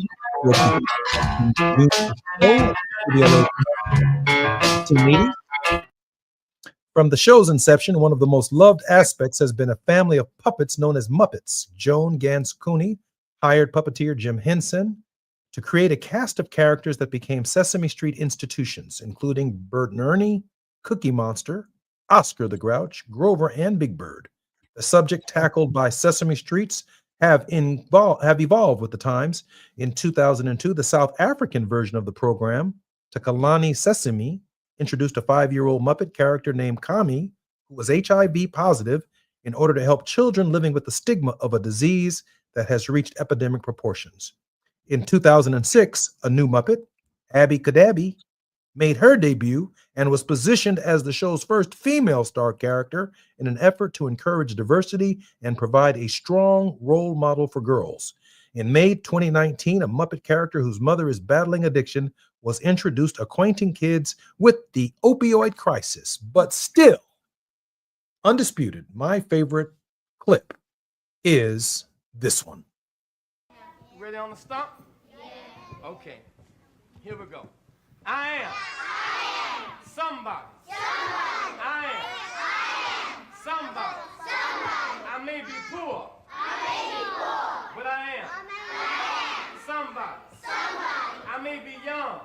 From the show's inception, one of the most loved aspects has been a family of puppets known as Muppets. Joan Gans Cooney hired puppeteer Jim Henson to create a cast of characters that became Sesame Street institutions, including Bert and Ernie, Cookie Monster, Oscar the Grouch, Grover, and Big Bird. The subject tackled by Sesame Streets have evolved with the times. In 2002, the South African version of the program, Takalani Sesame, introduced a 5-year-old Muppet character named Kami, who was HIV positive, in order to help children living with the stigma of a disease that has reached epidemic proportions. In 2006, a new Muppet, Abby Cadabby, made her debut and was positioned as the show's first female star character in an effort to encourage diversity and provide a strong role model for girls. In May 2019, a Muppet character whose mother is battling addiction was introduced, acquainting kids with the opioid crisis. But still, undisputed, my favorite clip is this one. Ready on the stump? Yeah. Okay, here we go. I am somebody. I am somebody. I may be poor, but I am somebody. I may be young,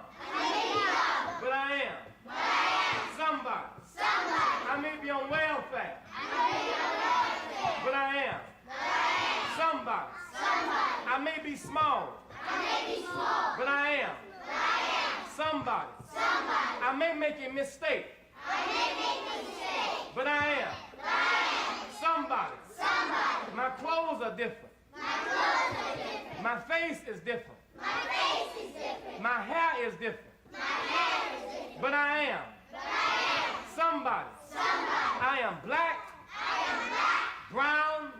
but I am somebody. I may be on welfare, but I am somebody. I may be small, but I am somebody. I may make a mistake, but I am somebody. My clothes are different. My face is different. My hair is different. But I am. Somebody. I am black. Brown.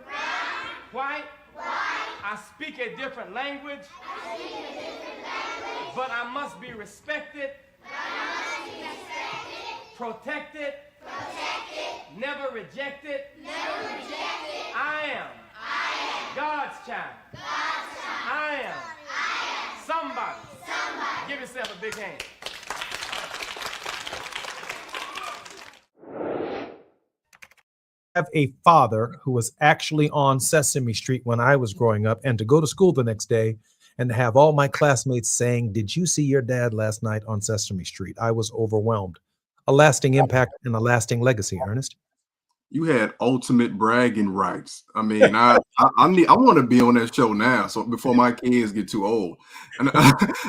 White. I speak a different language. But I must be respected. Protected. Never rejected. I am. God's child. I am. Somebody. Give yourself a big hand. Have a father who was actually on Sesame Street when I was growing up, and to go to school the next day and to have all my classmates saying, "Did you see your dad last night on Sesame Street?" I was overwhelmed. A lasting impact and a lasting legacy, Ernest. You had ultimate bragging rights. I mean, I want to be on that show now, so before my kids get too old. And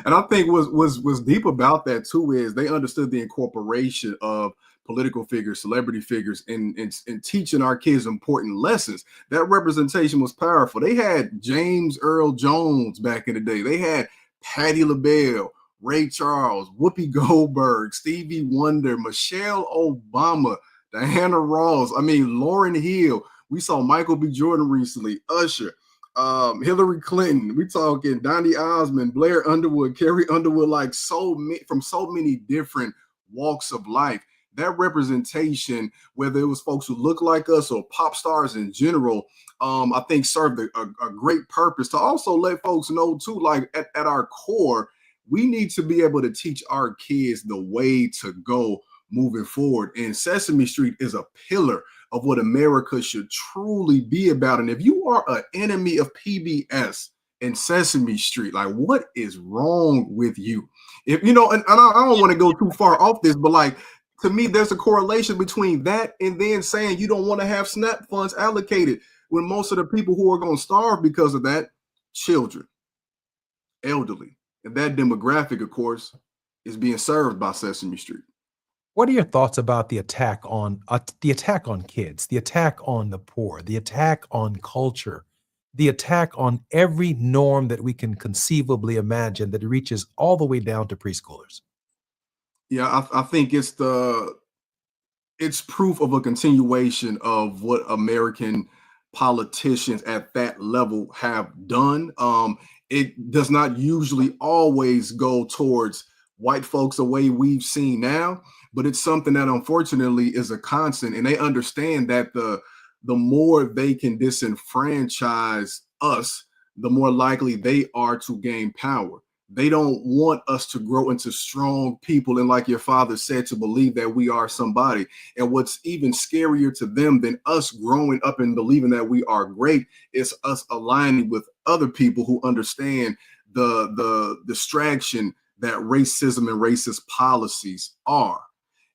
and I think was deep about that too is they understood the incorporation of political figures, celebrity figures, in teaching our kids important lessons. That representation was powerful. They had James Earl Jones back in the day. They had Patti LaBelle, Ray Charles, Whoopi Goldberg, Stevie Wonder, Michelle Obama, Diana Ross. I mean, Lauryn Hill. We saw Michael B. Jordan recently, Usher, Hillary Clinton. We talking Donny Osmond, Blair Underwood, Carrie Underwood, like from so many different walks of life. That representation, whether it was folks who look like us or pop stars in general, I think served a great purpose to also let folks know too, like at our core, we need to be able to teach our kids the way to go moving forward. And Sesame Street is a pillar of what America should truly be about. And if you are an enemy of PBS and Sesame Street, like what is wrong with you? If you know, and I don't want to go too far off this, but like to me, there's a correlation between that and then saying you don't want to have SNAP funds allocated when most of the people who are going to starve because of that, children, elderly, and that demographic, of course, is being served by Sesame Street. What are your thoughts about the attack on kids, the attack on the poor, the attack on culture, the attack on every norm that we can conceivably imagine that reaches all the way down to preschoolers? Yeah, I think it's proof of a continuation of what American politicians at that level have done. It does not usually always go towards white folks the way we've seen now, but it's something that unfortunately is a constant. And they understand that the more they can disenfranchise us, the more likely they are to gain power. They don't want us to grow into strong people. And like your father said, to believe that we are somebody. And what's even scarier to them than us growing up and believing that we are great is us aligning with other people who understand the distraction that racism and racist policies are.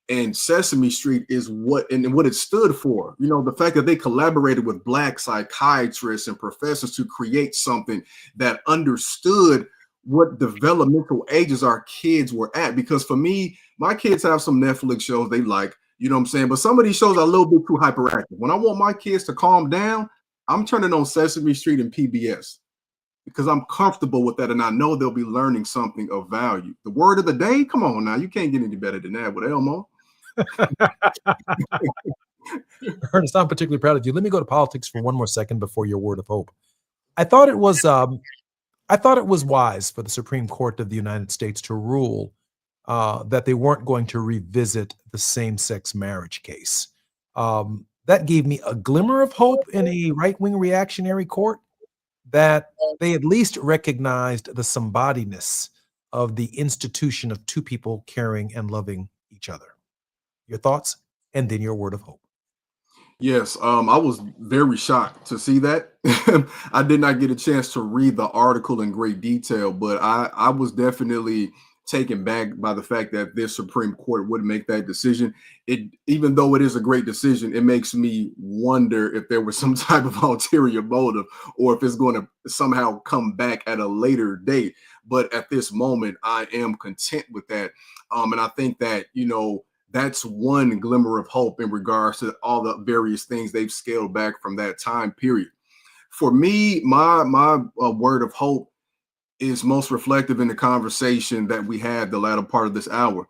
And Sesame Street is what it stood for. You know, the fact that they collaborated with Black psychiatrists and professors to create something that understood what developmental ages our kids were at. Because for me, my kids have some Netflix shows they like, you know what I'm saying? But some of these shows are a little bit too hyperactive. When I want my kids to calm down, I'm turning on Sesame Street and PBS because I'm comfortable with that and I know they'll be learning something of value. The word of the day, come on now, you can't get any better than that with Elmo. Ernest, I'm particularly proud of you. Let me go to politics for one more second before your word of hope. I thought it was wise for the Supreme Court of the United States to rule that they weren't going to revisit the same-sex marriage case. That gave me a glimmer of hope in a right-wing reactionary court that they at least recognized the somebodiness of the institution of two people caring and loving each other. Your thoughts, and then your word of hope. Yes, I was very shocked to see that. I did not get a chance to read the article in great detail, but I was definitely taken back by the fact that this Supreme Court would make that decision. Even though it is a great decision, it makes me wonder if there was some type of ulterior motive or if it's going to somehow come back at a later date. But at this moment, I am content with that. And I think that, you know, that's one glimmer of hope in regards to all the various things they've scaled back from that time period. For me, my word of hope is most reflective in the conversation that we had the latter part of this hour.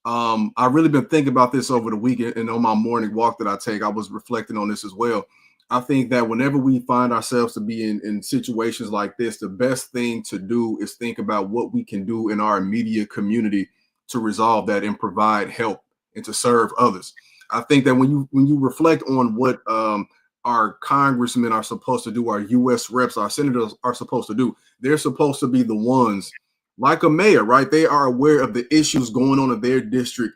I've really been thinking about this over the weekend, and on my morning walk that I take, I was reflecting on this as well. I think that whenever we find ourselves to be in situations like this, the best thing to do is think about what we can do in our immediate community to resolve that and provide help and to serve others. I think that when you reflect on what our congressmen are supposed to do, our U.S. reps, our senators are supposed to do, they're supposed to be the ones, like a mayor, right? They are aware of the issues going on in their district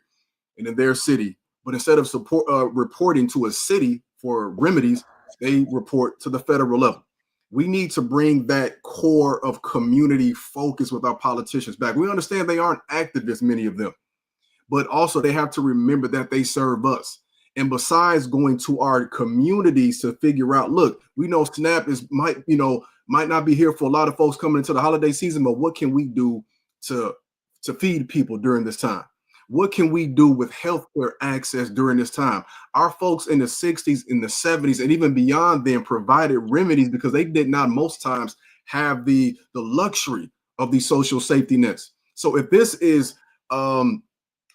and in their city. But instead of reporting to a city for remedies, they report to the federal level. We need to bring that core of community focus with our politicians back. We understand they aren't activists, many of them, but also they have to remember that they serve us. And besides going to our communities to figure out, look, we know SNAP might not be here for a lot of folks coming into the holiday season, but what can we do to feed people during this time? What can we do with healthcare access during this time? Our folks in the 60s, in the 70s, and even beyond then provided remedies because they did not most times have the luxury of these social safety nets. So if this is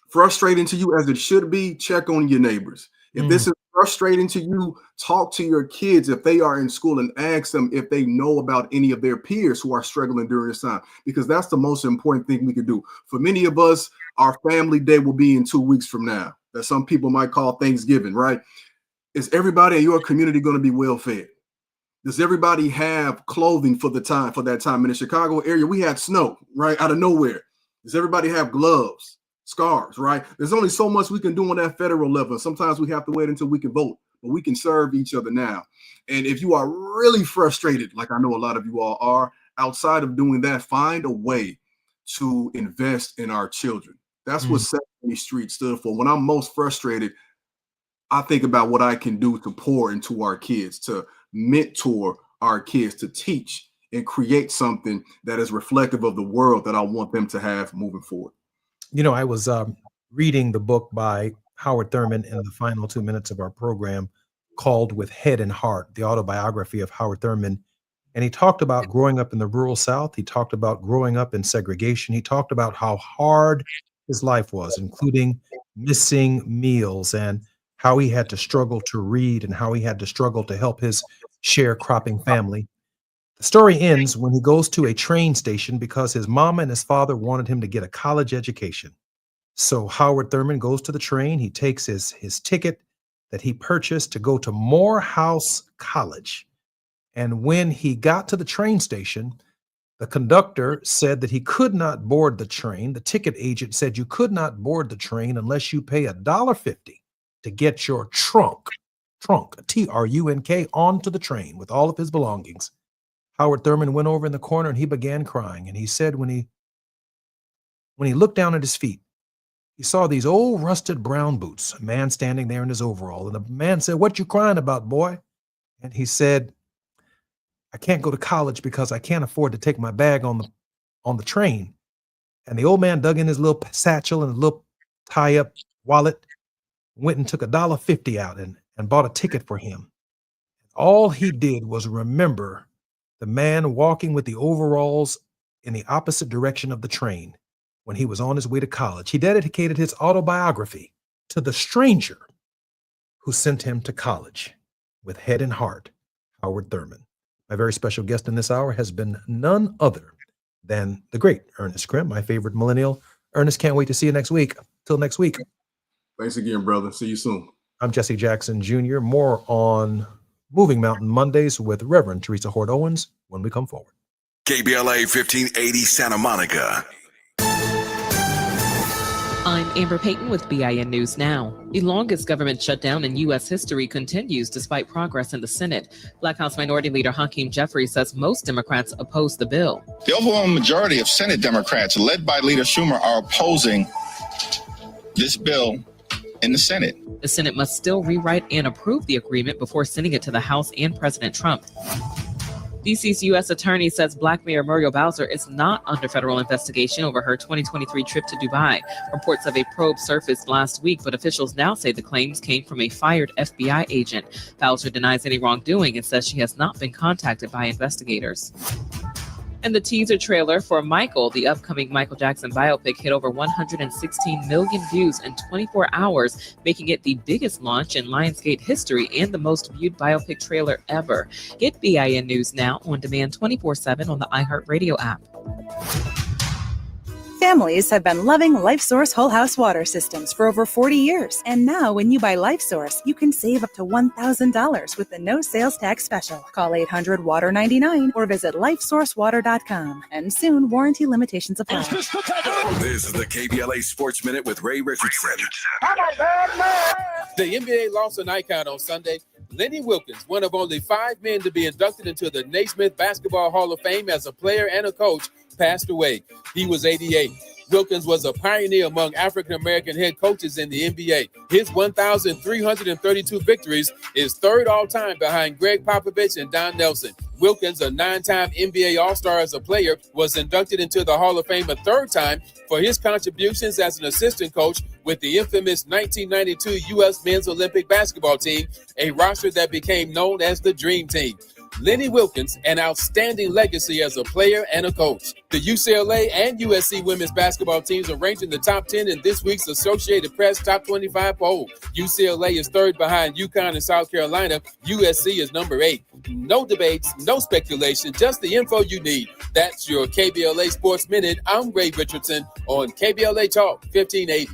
frustrating to you as it should be, check on your neighbors. If this is frustrating to you, talk to your kids if they are in school and ask them if they know about any of their peers who are struggling during this time, because that's the most important thing we could do. For many of us, our family day will be in 2 weeks from now, that some people might call Thanksgiving, right? Is everybody in your community going to be well fed? Does everybody have clothing for that time? In the Chicago area, we had snow, right, out of nowhere. Does everybody have gloves, scarves, right? There's only so much we can do on that federal level. Sometimes we have to wait until we can vote, but we can serve each other now. And if you are really frustrated, like I know a lot of you all are, outside of doing that, find a way to invest in our children. That's what Sesame Street stood for. When I'm most frustrated, I think about what I can do to pour into our kids, to mentor our kids, to teach and create something that is reflective of the world that I want them to have moving forward. You know, I was reading the book by Howard Thurman in the final 2 minutes of our program called With Head and Heart, the autobiography of Howard Thurman. And he talked about growing up in the rural South. He talked about growing up in segregation. He talked about how hard his life was, including missing meals and how he had to struggle to read and how he had to struggle to help his sharecropping family. The story ends when he goes to a train station because his mama and his father wanted him to get a college education. So Howard Thurman goes to the train. He takes his ticket that he purchased to go to Morehouse College. And when he got to the train station, the conductor said that he could not board the train. The ticket agent said you could not board the train unless you pay $1.50 to get your trunk, T-R-U-N-K, onto the train with all of his belongings. Howard Thurman went over in the corner and he began crying. And he said when he looked down at his feet, he saw these old rusted brown boots, a man standing there in his overall. And the man said, "What you crying about, boy?" And he said, "I can't go to college because I can't afford to take my bag on the train." And the old man dug in his little satchel and a little tie-up wallet, went and took $1.50 out and bought a ticket for him. All he did was remember the man walking with the overalls in the opposite direction of the train when he was on his way to college. He dedicated his autobiography to the stranger who sent him to college. With head and heart, Howard Thurman. My very special guest in this hour has been none other than the great Ernest Krim, my favorite millennial. Ernest, can't wait to see you next week. Till next week. Thanks again, brother. See you soon. I'm Jesse Jackson Jr. More on Moving Mountain Mondays with Reverend Teresa Hort Owens when we come forward. KBLA 1580 Santa Monica. I'm Amber Payton with BIN News Now. The longest government shutdown in U.S. history continues despite progress in the Senate. Black House Minority Leader Hakeem Jeffries says most Democrats oppose the bill. The overwhelming majority of Senate Democrats, led by Leader Schumer, are opposing this bill in the Senate. The Senate must still rewrite and approve the agreement before sending it to the House and President Trump. D.C.'s U.S. Attorney says Black Mayor Muriel Bowser is not under federal investigation over her 2023 trip to Dubai. Reports of a probe surfaced last week, but officials now say the claims came from a fired FBI agent. Bowser denies any wrongdoing and says she has not been contacted by investigators. And the teaser trailer for Michael, the upcoming Michael Jackson biopic, hit over 116 million views in 24 hours, making it the biggest launch in Lionsgate history and the most viewed biopic trailer ever. Get BIN News now on demand 24/7 on the iHeartRadio app. Families have been loving LifeSource Whole House Water Systems for over 40 years. And now when you buy LifeSource, you can save up to $1,000 with the no sales tax special. Call 800-WATER-99 or visit lifesourcewater.com. And soon, warranty limitations apply. This is the KBLA Sports Minute with Ray Richardson. The NBA lost an icon on Sunday. Lenny Wilkens, one of only 5 men to be inducted into the Naismith Basketball Hall of Fame as a player and a coach, passed away. He was 88. Wilkens was a pioneer among African-American head coaches in the NBA. His 1,332 victories is third all-time behind Greg Popovich and Don Nelson. Wilkens, a 9-time NBA All-Star as a player, was inducted into the Hall of Fame a third time for his contributions as an assistant coach with the infamous 1992 U.S. Men's Olympic basketball team, a roster that became known as the Dream Team. Lenny Wilkens, an outstanding legacy as a player and a coach. The UCLA and USC women's basketball teams are ranked in the top 10 in this week's Associated Press Top 25 poll. UCLA is third behind UConn and South Carolina. USC is number 8. No debates, no speculation, just the info you need. That's your KBLA Sports Minute. I'm Ray Richardson on KBLA Talk 1580.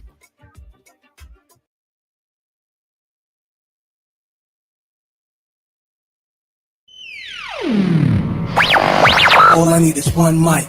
All I need is one mic.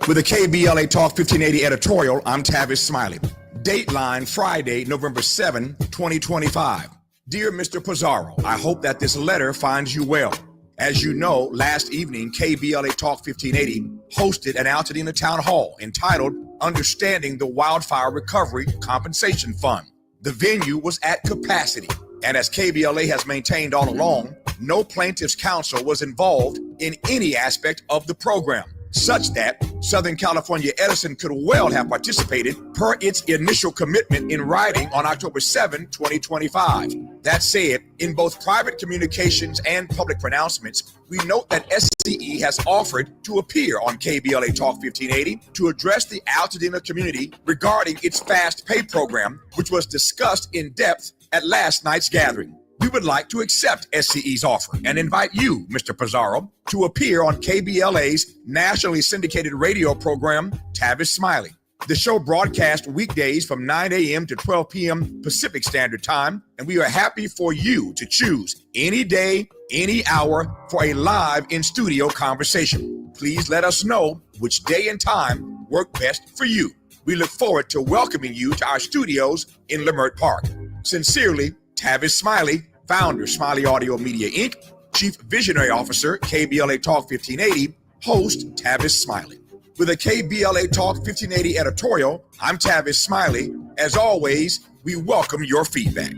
With a KBLA Talk 1580 editorial, I'm Tavis Smiley. Dateline Friday, November 7, 2025. Dear Mr. Pizarro, I hope that this letter finds you well. As you know, last evening, KBLA Talk 1580 hosted an Altadena Town Hall entitled Understanding the Wildfire Recovery Compensation Fund. The venue was at capacity, and as KBLA has maintained all along, no plaintiff's counsel was involved in any aspect of the program, such that Southern California Edison could well have participated per its initial commitment in writing on October 7, 2025. That said, in both private communications and public pronouncements, we note that SCE has offered to appear on KBLA Talk 1580 to address the Altadena community regarding its fast pay program, which was discussed in depth at last night's gathering. We would like to accept SCE's offer and invite you, Mr. Pizarro, to appear on KBLA's nationally syndicated radio program, Tavis Smiley. The show broadcasts weekdays from 9 a.m. to 12 p.m. Pacific Standard Time, and we are happy for you to choose any day, any hour for a live in-studio conversation. Please let us know which day and time work best for you. We look forward to welcoming you to our studios in Leimert Park. Sincerely, Tavis Smiley, founder, Smiley Audio Media, Inc., Chief Visionary Officer, KBLA Talk 1580, host, Tavis Smiley. With a KBLA Talk 1580 editorial, I'm Tavis Smiley. As always, we welcome your feedback.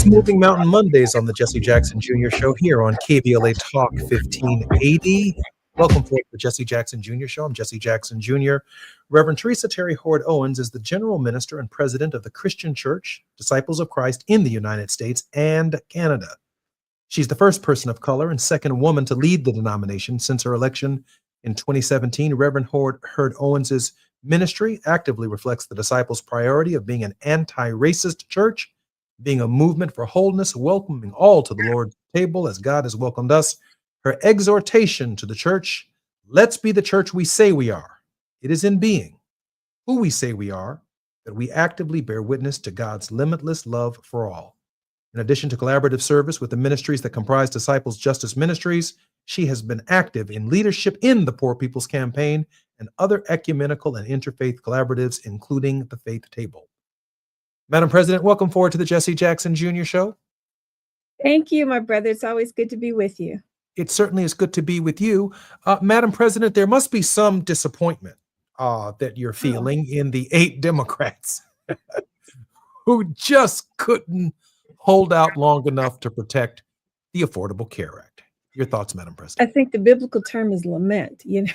Moving Mountain Mondays on the Jesse Jackson Jr. Show here on KBLA Talk 1580. Welcome to the Jesse Jackson Jr. Show. I'm Jesse Jackson Jr. Reverend Teresa Terry Hord Owens is the General Minister and President of the Christian Church, Disciples of Christ in the United States and Canada. She's the first person of color and second woman to lead the denomination since her election in 2017. Reverend Hord Owens's ministry actively reflects the disciples' priority of being an anti-racist church, being a movement for wholeness, welcoming all to the Lord's table as God has welcomed us. Her exhortation to the church, let's be the church we say we are. It is in being who we say we are that we actively bear witness to God's limitless love for all. In addition to collaborative service with the ministries that comprise Disciples Justice Ministries, she has been active in leadership in the Poor People's Campaign and other ecumenical and interfaith collaboratives, including the Faith Table. Madam President, welcome forward to the Jesse Jackson Jr. Show. Thank you, my brother. It's always good to be with you. It certainly is good to be with you. Madam President, there must be some disappointment that you're feeling in the 8 Democrats who just couldn't hold out long enough to protect the Affordable Care Act. Your thoughts, Madam I President? think the biblical term is lament. It's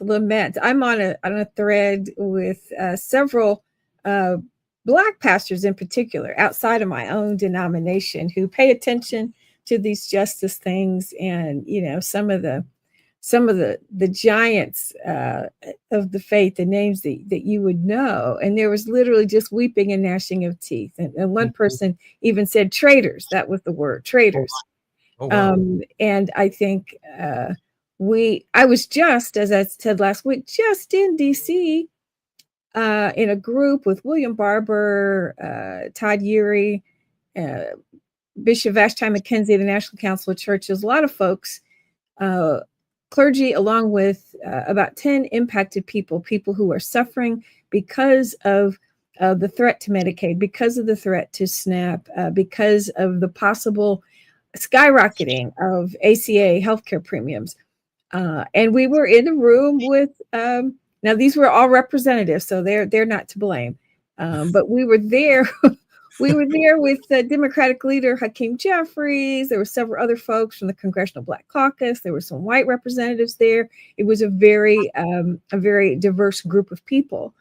lament. I'm on a thread with several Black pastors in particular, outside of my own denomination, who pay attention to these justice things, and some of the giants of the faith, the names that you would know. And there was literally just weeping and gnashing of teeth. And one person even said traitors. That was the word, traitors. Oh, wow. And I think I was just, as I said last week, just in DC in a group with William Barber, Todd Yeary, Bishop Vashti McKenzie of the National Council of Churches, a lot of folks, clergy, along with about 10 impacted people who are suffering because of the threat to Medicaid, because of the threat to SNAP, because of the possible skyrocketing of ACA healthcare premiums. And we were in the room with, now these were all representatives, so they're not to blame. But we were there. We were there with Democratic leader Hakeem Jeffries. There were several other folks from the Congressional Black Caucus. There were some white representatives there. It was a very diverse group of people.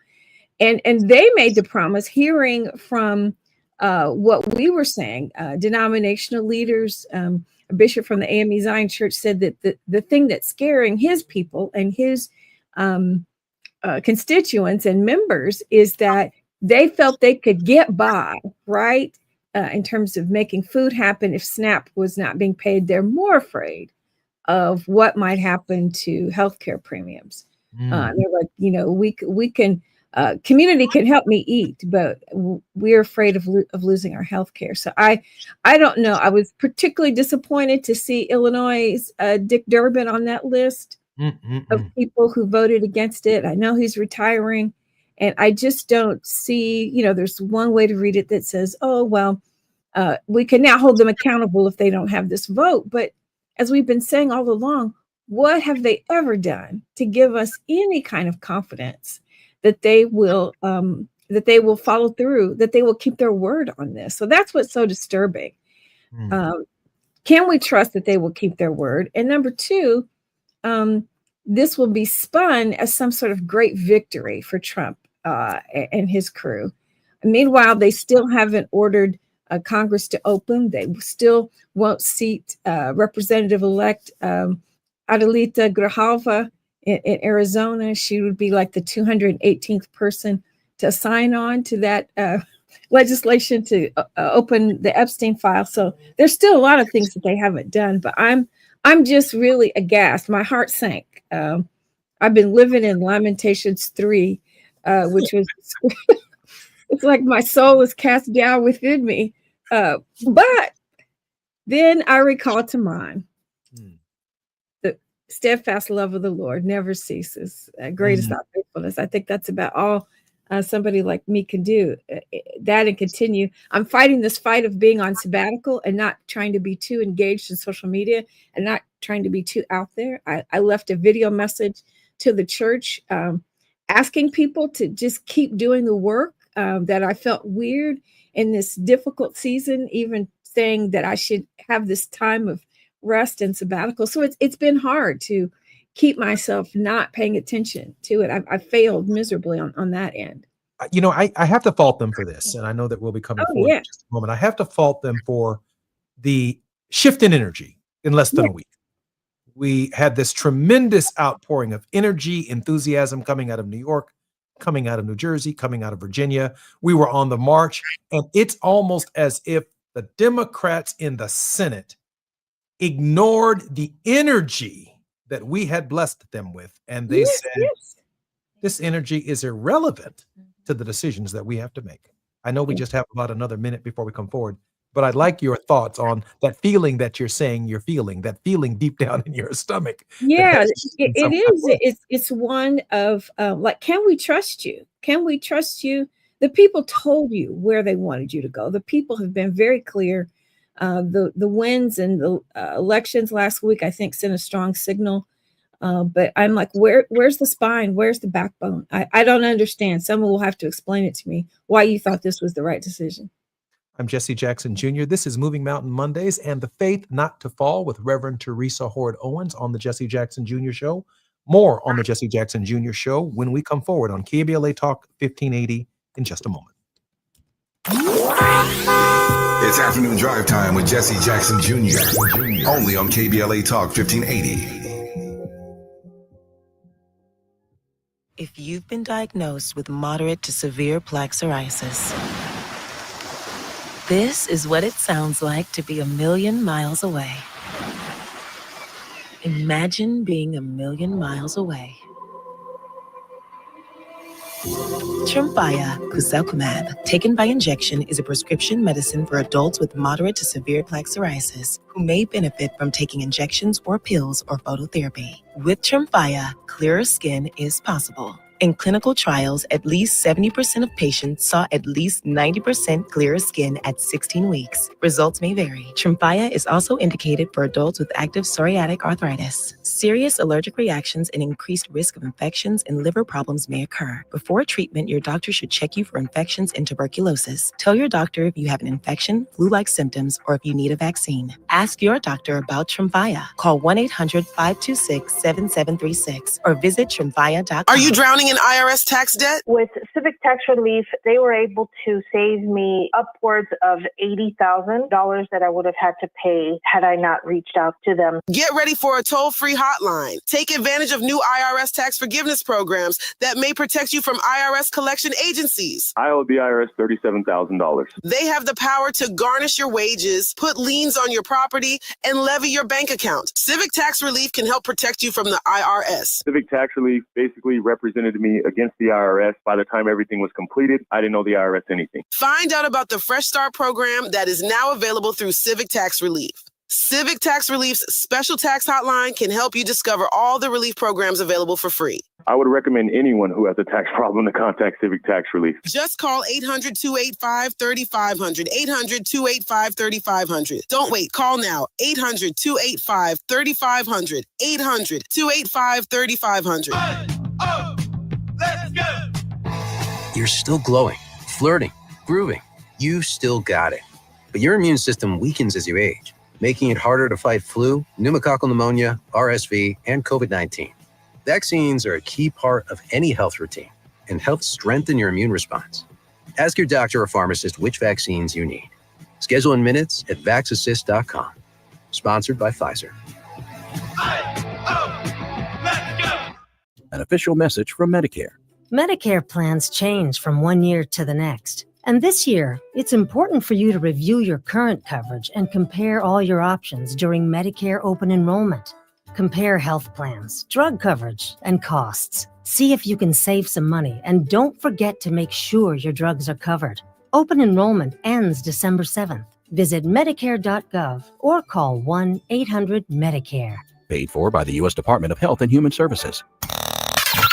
And they made the promise, hearing from what we were saying, denominational leaders. A bishop from the AME Zion Church said that the thing that's scaring his people and his constituents and members is that they felt they could get by, right, in terms of making food happen if SNAP was not being paid. They're more afraid of what might happen to healthcare premiums. They're like, we can, community can help me eat, but we're afraid of losing our healthcare. So I don't know. I was particularly disappointed to see Illinois' Dick Durbin on that list of people who voted against it. I know he's retiring. And I just don't see, there's one way to read it that says, oh, well, we can now hold them accountable if they don't have this vote. But as we've been saying all along, what have they ever done to give us any kind of confidence that they will follow through, that they will keep their word on this? So that's what's so disturbing. Can we trust that they will keep their word? And number two, this will be spun as some sort of great victory for Trump and his crew. Meanwhile, they still haven't ordered Congress to open. They still won't seat Representative-elect Adelita Grijalva in Arizona. She would be like the 218th person to sign on to that legislation to open the Epstein file. So there's still a lot of things that they haven't done, but I'm just really aghast. My heart sank. I've been living in Lamentations 3, which was, it's like my soul is cast down within me. But then I recall to mind the steadfast love of the Lord never ceases. Greatest our faithfulness. I think that's about all somebody like me can do. That and continue. I'm fighting this fight of being on sabbatical and not trying to be too engaged in social media and not trying to be too out there. I left a video message to the church asking people to just keep doing the work, that I felt weird in this difficult season, even saying that I should have this time of rest and sabbatical. So it's been hard to keep myself not paying attention to it. I failed miserably on that end. I have to fault them for this, and I know that we'll be coming forward in just a moment. I have to fault them for the shift in energy in less than a week. We had this tremendous outpouring of energy, enthusiasm coming out of New York, coming out of New Jersey, coming out of Virginia. We were on the march, and it's almost as if the Democrats in the Senate ignored the energy that we had blessed them with. And they said, this energy is irrelevant to the decisions that we have to make. I know we just have about another minute before we come forward, but I'd like your thoughts on that feeling that you're saying you're feeling, that feeling deep down in your stomach. Yeah, it is. It's one of like, can we trust you? Can we trust you? The people told you where they wanted you to go. The people have been very clear. The wins and the elections last week, I think, sent a strong signal. But I'm like, where's the spine? Where's the backbone? I don't understand. Someone will have to explain it to me why you thought this was the right decision. I'm Jesse Jackson Jr. This is Moving Mountain Mondays and the Faith Not to Fall with Reverend Teresa Hord Owens on the Jesse Jackson Jr. Show. More on the Jesse Jackson Jr. Show when we come forward on KBLA Talk 1580 in just a moment. It's afternoon drive time with Jesse Jackson Jr. Only on KBLA Talk 1580. If you've been diagnosed with moderate to severe plaque psoriasis, this is what it sounds like to be 1,000,000 miles away. Imagine being 1,000,000 miles away. Tremfya guselkumab, taken by injection, is a prescription medicine for adults with moderate to severe plaque psoriasis who may benefit from taking injections or pills or phototherapy. With Tremfya, clearer skin is possible. In clinical trials, at least 70% of patients saw at least 90% clearer skin at 16 weeks. Results may vary. Tremfya is also indicated for adults with active psoriatic arthritis. Serious allergic reactions and increased risk of infections and liver problems may occur. Before treatment, your doctor should check you for infections and tuberculosis. Tell your doctor if you have an infection, flu-like symptoms, or if you need a vaccine. Ask your doctor about Tremfya. Call 1-800-526-7736 or visit tremfya.com. Are you drowning in IRS tax debt? With Civic Tax Relief, they were able to save me upwards of $80,000 that I would have had to pay had I not reached out to them. Get ready for a toll-free hotline. Take advantage of new IRS tax forgiveness programs that may protect you from IRS collection agencies. I owe the IRS $37,000. They have the power to garnish your wages, put liens on your property, and levy your bank account. Civic Tax Relief can help protect you from the IRS. Civic Tax Relief basically represented me against the IRS. By the time everything was completed, I didn't owe the IRS anything. Find out about the Fresh Start program that is now available through Civic Tax Relief. Civic Tax Relief's special tax hotline can help you discover all the relief programs available for free. I would recommend anyone who has a tax problem to contact Civic Tax Relief. Just call 800-285-3500, 800-285-3500. Don't wait. Call now. 800-285-3500, 800-285-3500. Let's go! You're still glowing, flirting, grooving. You still got it. But your immune system weakens as you age, making it harder to fight flu, pneumococcal pneumonia, RSV, and COVID-19. Vaccines are a key part of any health routine and help strengthen your immune response. Ask your doctor or pharmacist which vaccines you need. Schedule in minutes at vaxassist.com. Sponsored by Pfizer. An official message from Medicare. Medicare plans change from one year to the next. And this year, it's important for you to review your current coverage and compare all your options during Medicare open enrollment. Compare health plans, drug coverage, and costs. See if you can save some money, and don't forget to make sure your drugs are covered. Open enrollment ends December 7th. Visit Medicare.gov or call 1-800-MEDICARE. Paid for by the U.S. Department of Health and Human Services.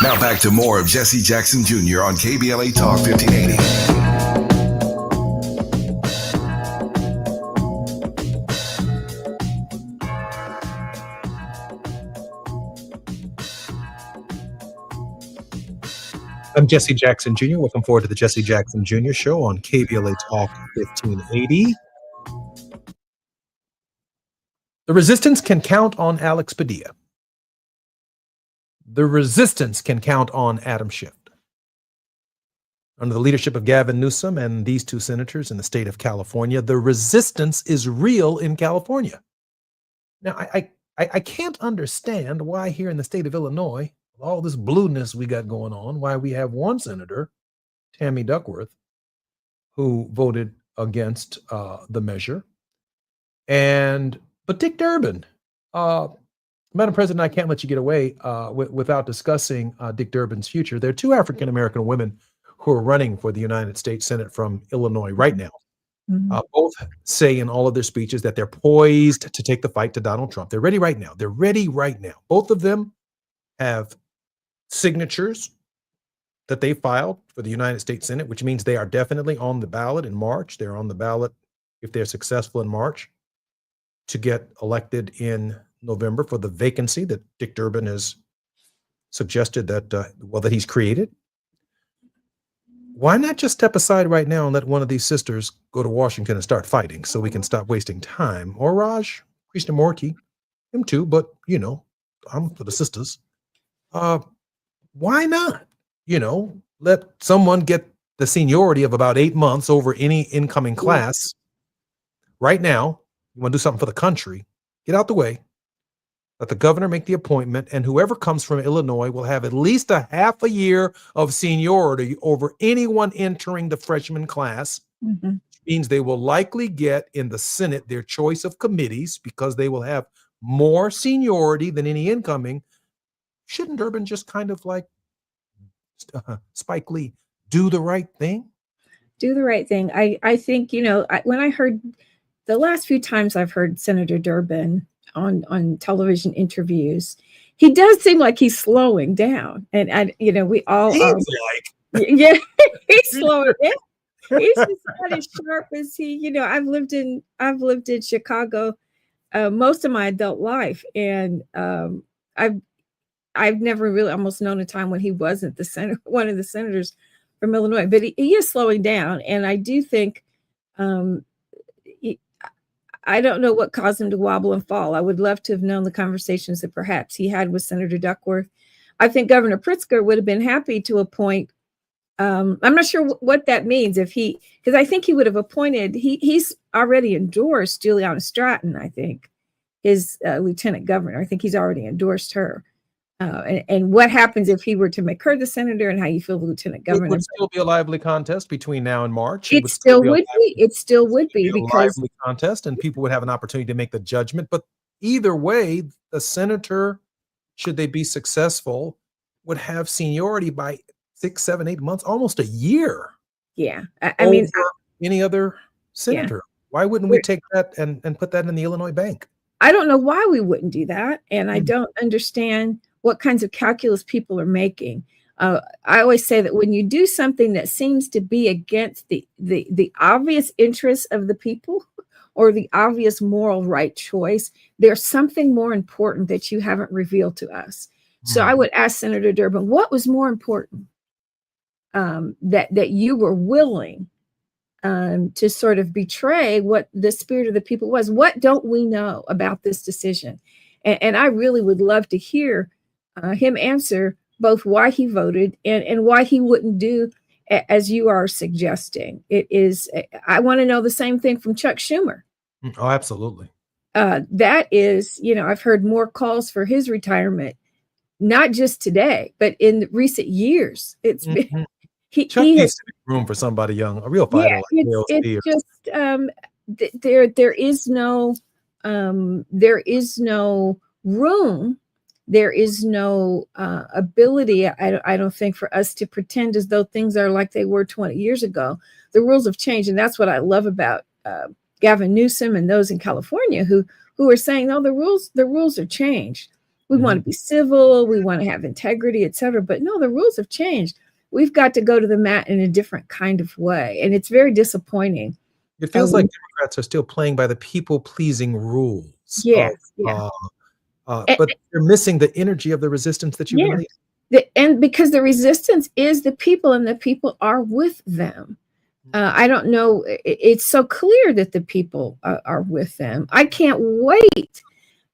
Now back to more of Jesse Jackson Jr. on KBLA Talk 1580. I'm Jesse Jackson Jr. Welcome forward to the Jesse Jackson Jr. Show on KBLA Talk 1580. The resistance can count on Alex Padilla. The resistance can count on Adam Schiff. Under the leadership of Gavin Newsom and these two senators in the state of California, the resistance is real in California. Now, I can't understand why here in the state of Illinois, all this blueness we got going on, why we have one senator, Tammy Duckworth, who voted against the measure. But Dick Durbin, Madam President, I can't let you get away without discussing Dick Durbin's future. There are two African-American women who are running for the United States Senate from Illinois right now. Both say in all of their speeches that they're poised to take the fight to Donald Trump. They're ready right now. They're ready right now. Both of them have signatures that they filed for the United States Senate, which means they are definitely on the ballot in March. They're on the ballot, if they're successful in March, to get elected in November for the vacancy that Dick Durbin has suggested that, that he's created. Why not just step aside right now and let one of these sisters go to Washington and start fighting so we can stop wasting time? Or Raj, Krishnamurti, him too, but I'm for the sisters. Why not? Let someone get the seniority of about 8 months over any incoming class. Right now, you want to do something for the country, get out the way. Let the governor make the appointment, and whoever comes from Illinois will have at least a half a year of seniority over anyone entering the freshman class. Mhm. Which means they will likely get in the Senate their choice of committees because they will have more seniority than any incoming. Shouldn't Durbin just kind of like Spike Lee do the right thing? Do the right thing. I think, when I heard the last few times I've heard Senator Durbin on television interviews, he does seem like he's slowing down. And we all Seems yeah, he's slowing down. He's just not as sharp as he, I've lived in Chicago most of my adult life, and I've never really almost known a time when he wasn't one of the senators from Illinois, but he is slowing down. And I do think, I don't know what caused him to wobble and fall. I would love to have known the conversations that perhaps he had with Senator Duckworth. I think Governor Pritzker would have been happy to appoint. I'm not sure what that means because I think he would have appointed, he's already endorsed Juliana Stratton, I think, his lieutenant governor. I think he's already endorsed her. And what happens if he were to make her the senator, and how you feel the lieutenant governor? It would still be a lively contest between now and March. It still would be. It still would be because a lively contest, and people would have an opportunity to make the judgment. But either way, the senator, should they be successful, would have seniority by 6, 7, 8 months, almost a year. Yeah, I mean, any other senator. Yeah. Why wouldn't we take that and put that in the Illinois bank? I don't know why we wouldn't do that, and I don't understand what kinds of calculus people are making. I always say that when you do something that seems to be against the obvious interests of the people or the obvious moral right choice, there's something more important that you haven't revealed to us. So I would ask Senator Durbin, what was more important that you were willing to sort of betray what the spirit of the people was? What don't we know about this decision? And I really would love to hear him answer both why he voted and why he wouldn't do as you are suggesting. I want to know the same thing from Chuck Schumer. Oh, absolutely. That is, I've heard more calls for his retirement, not just today, but in recent years. It's been, Chuck needs to make room for somebody young, a real fighter. It's just there is no room. There is no ability, I don't think, for us to pretend as though things are like they were 20 years ago. The rules have changed, and that's what I love about Gavin Newsom and those in California who are saying, no, the rules are changed. We want to be civil, we want to have integrity, et cetera. But no, the rules have changed. We've got to go to the mat in a different kind of way, and it's very disappointing. It feels like Democrats are still playing by the people-pleasing rules. Yes, but they're missing the energy of the resistance that you believe. And because the resistance is the people, and the people are with them. I don't know. It's so clear that the people are with them. I can't wait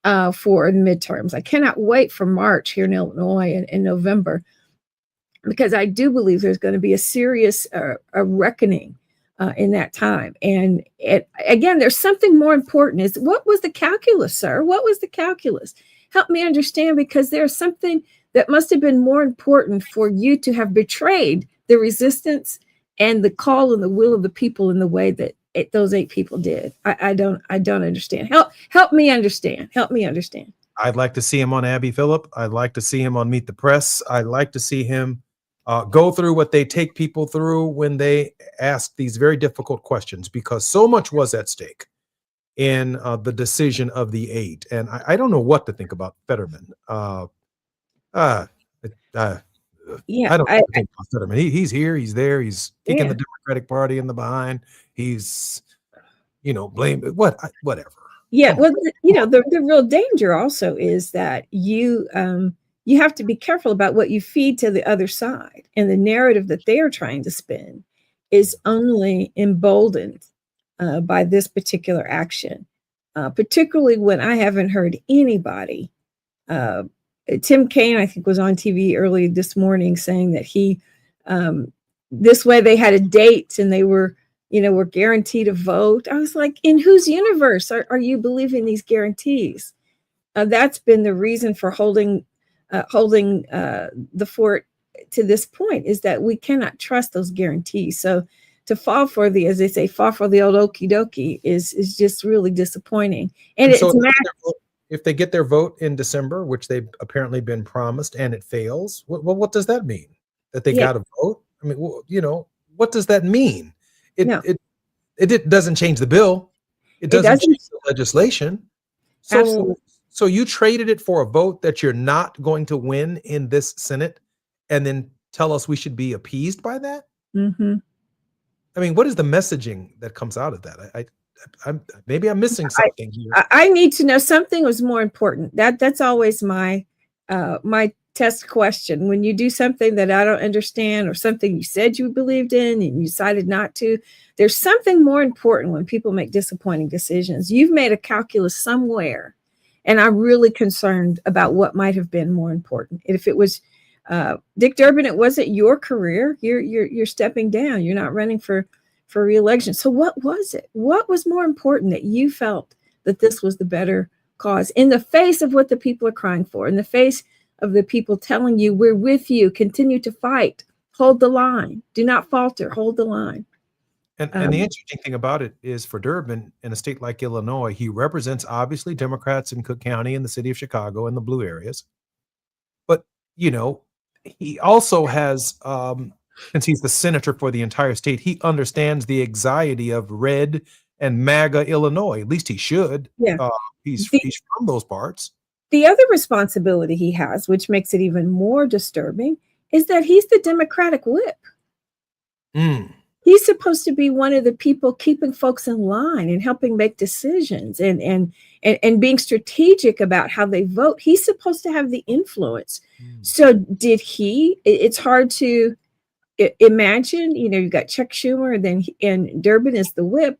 for the midterms. I cannot wait for March here in Illinois in November, because I do believe there's going to be a serious a reckoning in that time. And again, there's something more important. What was the calculus, sir? What was the calculus? Help me understand, because there's something that must have been more important for you to have betrayed the resistance and the call and the will of the people in the way that those 8 people did. I don't understand. Help me understand. Help me understand. I'd like to see him on Abby Phillip. I'd like to see him on Meet the Press. I'd like to see him go through what they take people through when they ask these very difficult questions, because so much was at stake in the decision of the 8. And I don't know what to think about Fetterman. I don't think about Fetterman. He's here, he's there, he's kicking the Democratic Party in the behind. He's, blamed whatever. Yeah, well, the real danger also is that you you have to be careful about what you feed to the other side. And the narrative that they are trying to spin is only emboldened by this particular action, particularly when I haven't heard anybody. Tim Kaine, I think, was on TV early this morning saying that he, this way they had a date and they were guaranteed a vote. I was like, in whose universe are you believing these guarantees? That's been the reason for holding the fort to this point, is that we cannot trust those guarantees. So to fall for the, as they say, fall for the old okie dokie is just really disappointing. And so it's if they get their vote in December, which they've apparently been promised, and it fails, what does that mean? That they got a vote? I mean, what does that mean? It doesn't change the bill. It doesn't change the legislation. So, Absolutely. So you traded it for a vote that you're not going to win in this Senate, and then tell us we should be appeased by that? Mm-hmm. I mean, what is the messaging that comes out of that? Maybe I'm missing something here. I need to know something was more important. That's always my test question. When you do something that I don't understand, or something you said you believed in and you decided not to, there's something more important when people make disappointing decisions. You've made a calculus somewhere, and I'm really concerned about what might have been more important. If it was Dick Durbin, it wasn't your career. You're stepping down. You're not running for re-election. So what was it? What was more important that you felt that this was the better cause, in the face of what the people are crying for, in the face of the people telling you, we're with you, continue to fight, hold the line, do not falter, hold the line. And the interesting thing about it is, for Durbin, in a state like Illinois, he represents obviously Democrats in Cook County and the city of Chicago and the blue areas. But, he also has, since he's the senator for the entire state, he understands the anxiety of red and MAGA Illinois. At least he should. Yeah. He's from those parts. The other responsibility he has, which makes it even more disturbing, is that he's the Democratic whip. He's supposed to be one of the people keeping folks in line and helping make decisions and being strategic about how they vote. He's supposed to have the influence. So did he? It's hard to imagine. You've got Chuck Schumer and Durbin is the whip.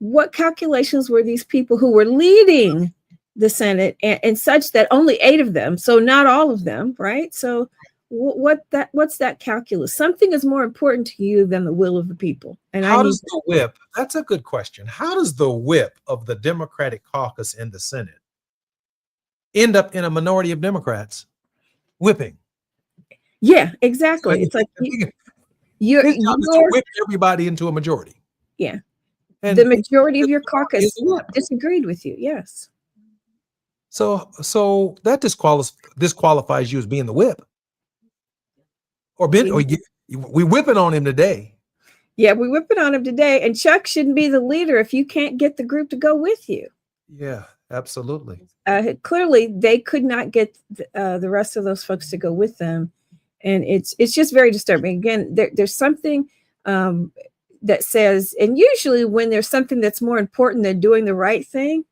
What calculations were these people who were leading the Senate and such that only 8 of them, so not all of them, right? So what's that calculus? Something is more important to you than the will of the people. And how does the whip? That's a good question. How does the whip of the Democratic caucus in the Senate end up in a minority of Democrats whipping? Yeah, exactly. It's like you're whip everybody into a majority. Yeah. And the majority of your caucus disagreed with you. Yes. So that disqualifies you as being the whip. We whipping on him today. Yeah, we whipping on him today. And Chuck shouldn't be the leader if you can't get the group to go with you. Yeah, absolutely. Clearly, they could not get the rest of those folks to go with them. And it's just very disturbing. Again, there's something that says, and usually when there's something that's more important than doing the right thing,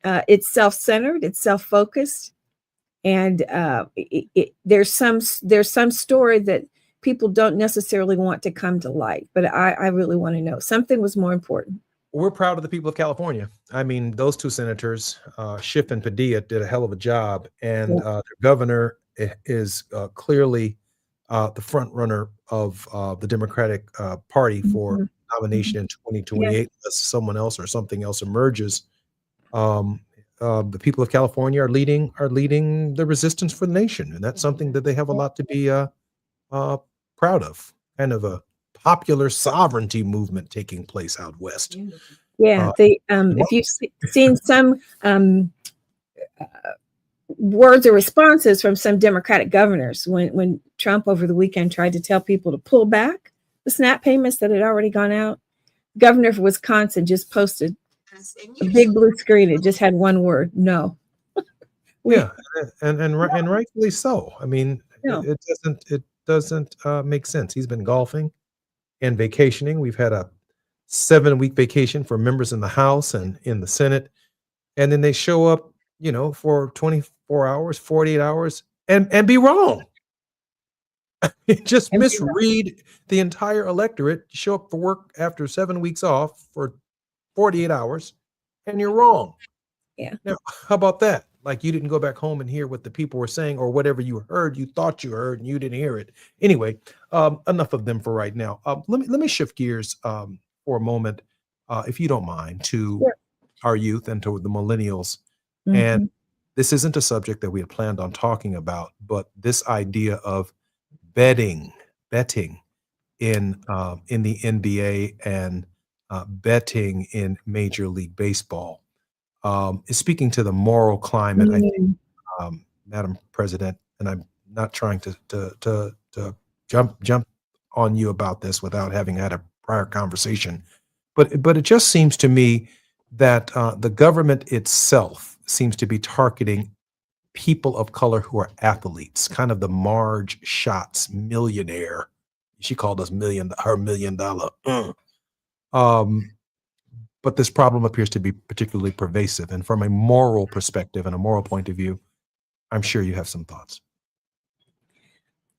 it's self-centered, it's self-focused. And there's some story that people don't necessarily want to come to light, but I really want to know. Something was more important. We're proud of the people of California. I mean, those 2 senators, Schiff and Padilla, did a hell of a job, and their governor is clearly the front runner of the Democratic Party for nomination in 2028, unless someone else or something else emerges. The people of California are leading the resistance for the nation, and that's something that they have a lot to be proud of. Kind of a popular sovereignty movement taking place out west. Yeah, if you've seen some words or responses from some Democratic governors when Trump over the weekend tried to tell people to pull back the SNAP payments that had already gone out, Governor of Wisconsin just posted a big blue screen. It just had one word: no. Yeah, and rightfully so. I mean, it doesn't make sense. He's been golfing and vacationing. We've had a 7-week vacation for members in the House and in the Senate, and then they show up, for 4 hours, 48 hours, and be wrong. Just misread the entire electorate, show up for work after 7 weeks off for 48 hours, and you're wrong. Yeah. Now, how about that? Like you didn't go back home and hear what the people were saying, or whatever you heard, you thought you heard, and you didn't hear it. Anyway, enough of them for right now. Let me shift gears for a moment, if you don't mind, to our youth and to the millennials. And this isn't a subject that we had planned on talking about, but this idea of betting in the NBA and betting in Major League Baseball is speaking to the moral climate. I think, Madam President, and I'm not trying to jump on you about this without having had a prior conversation, but it just seems to me that the government itself seems to be targeting people of color who are athletes, kind of the Marge Schatz millionaire. She called us her $1 million. But this problem appears to be particularly pervasive. And from a moral perspective and a moral point of view, I'm sure you have some thoughts.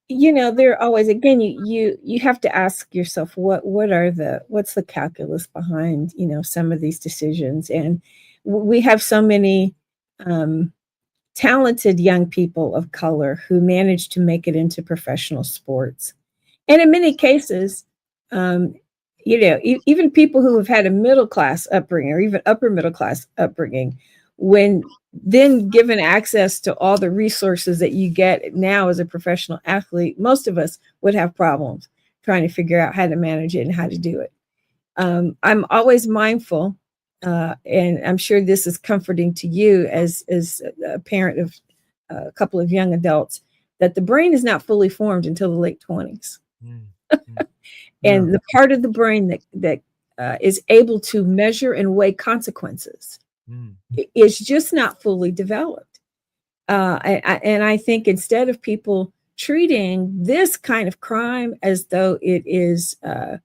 There always, again, you have to ask yourself, what's the calculus behind, some of these decisions? And we have so many talented young people of color who manage to make it into professional sports. And in many cases, even people who have had a middle class upbringing or even upper middle class upbringing, when then given access to all the resources that you get now as a professional athlete, most of us would have problems trying to figure out how to manage it and how to do it. I'm always mindful, and I'm sure this is comforting to you as a parent of a couple of young adults, that the brain is not fully formed until the late 20s. And the part of the brain that is able to measure and weigh consequences is just not fully developed. And I think instead of people treating this kind of crime as though it is, that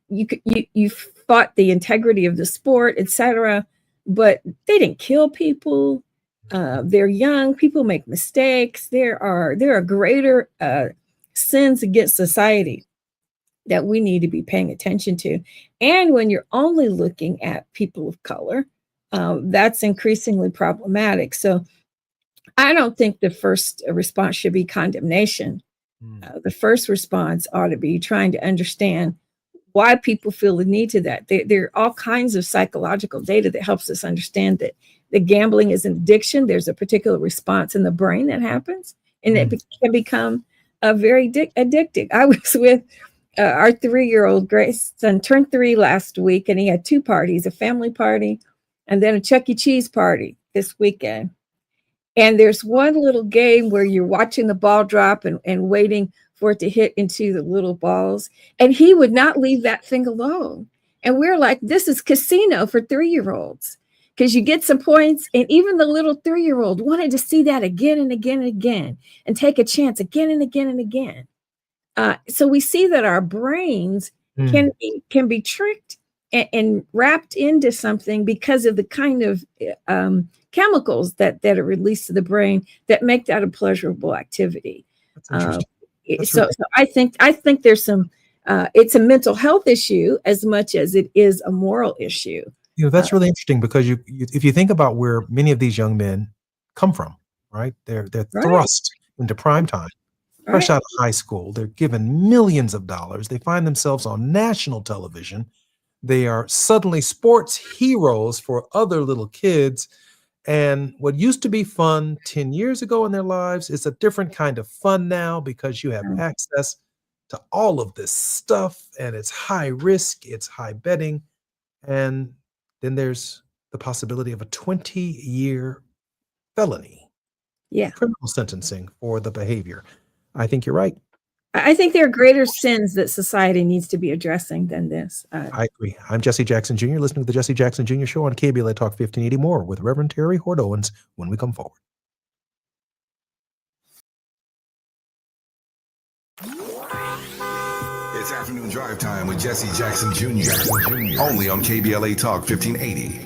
you fought the integrity of the sport, etc., but they didn't kill people. They're young. People make mistakes. There are greater sins against society that we need to be paying attention to. And when you're only looking at people of color, that's increasingly problematic. So I don't think the first response should be condemnation. The first response ought to be trying to understand why people feel the need to that. There are all kinds of psychological data that helps us understand that the gambling is an addiction. There's a particular response in the brain that happens, and it can become very addictive. I was with our 3-year-old grandson, turned 3 last week, and he had 2 parties, a family party and then a Chuck E. Cheese party this weekend. And there's one little game where you're watching the ball drop and waiting for it to hit into the little balls. And he would not leave that thing alone. And we're like, this is casino for 3-year-olds, because you get some points. And even the little 3-year-old wanted to see that again and again and again and take a chance again and again and again. So we see that our brains can be tricked and wrapped into something because of the kind of chemicals that are released to the brain that make that a pleasurable activity. So I think there's some. It's a mental health issue as much as it is a moral issue. That's really interesting, because if you think about where many of these young men come from, right? They're thrust into prime time. Fresh out of high school, they're given millions of dollars. They find themselves on national television. They are suddenly sports heroes for other little kids. And what used to be fun 10 years ago in their lives is a different kind of fun now, because you have access to all of this stuff, and it's high risk, it's high betting. And then there's the possibility of a 20-year felony. Criminal sentencing for the behavior. I think you're right. I think there are greater sins that society needs to be addressing than this. I agree. I'm Jesse Jackson Jr., listening to the Jesse Jackson Jr. Show on KBLA Talk 1580. More with Reverend Terry Hort Owens when we come forward. It's afternoon drive time with Jesse Jackson Jr. Only on KBLA Talk 1580.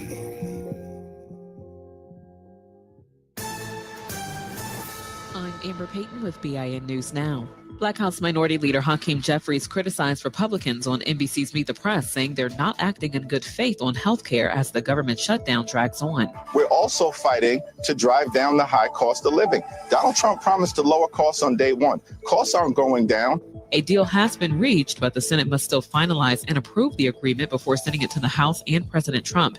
Amber Payton with BIN News Now. Black House Minority Leader Hakeem Jeffries criticized Republicans on NBC's Meet the Press, saying they're not acting in good faith on health care as the government shutdown drags on. We're also fighting to drive down the high cost of living. Donald Trump promised to lower costs on day one. Costs aren't going down. A deal has been reached, but the Senate must still finalize and approve the agreement before sending it to the House and President Trump.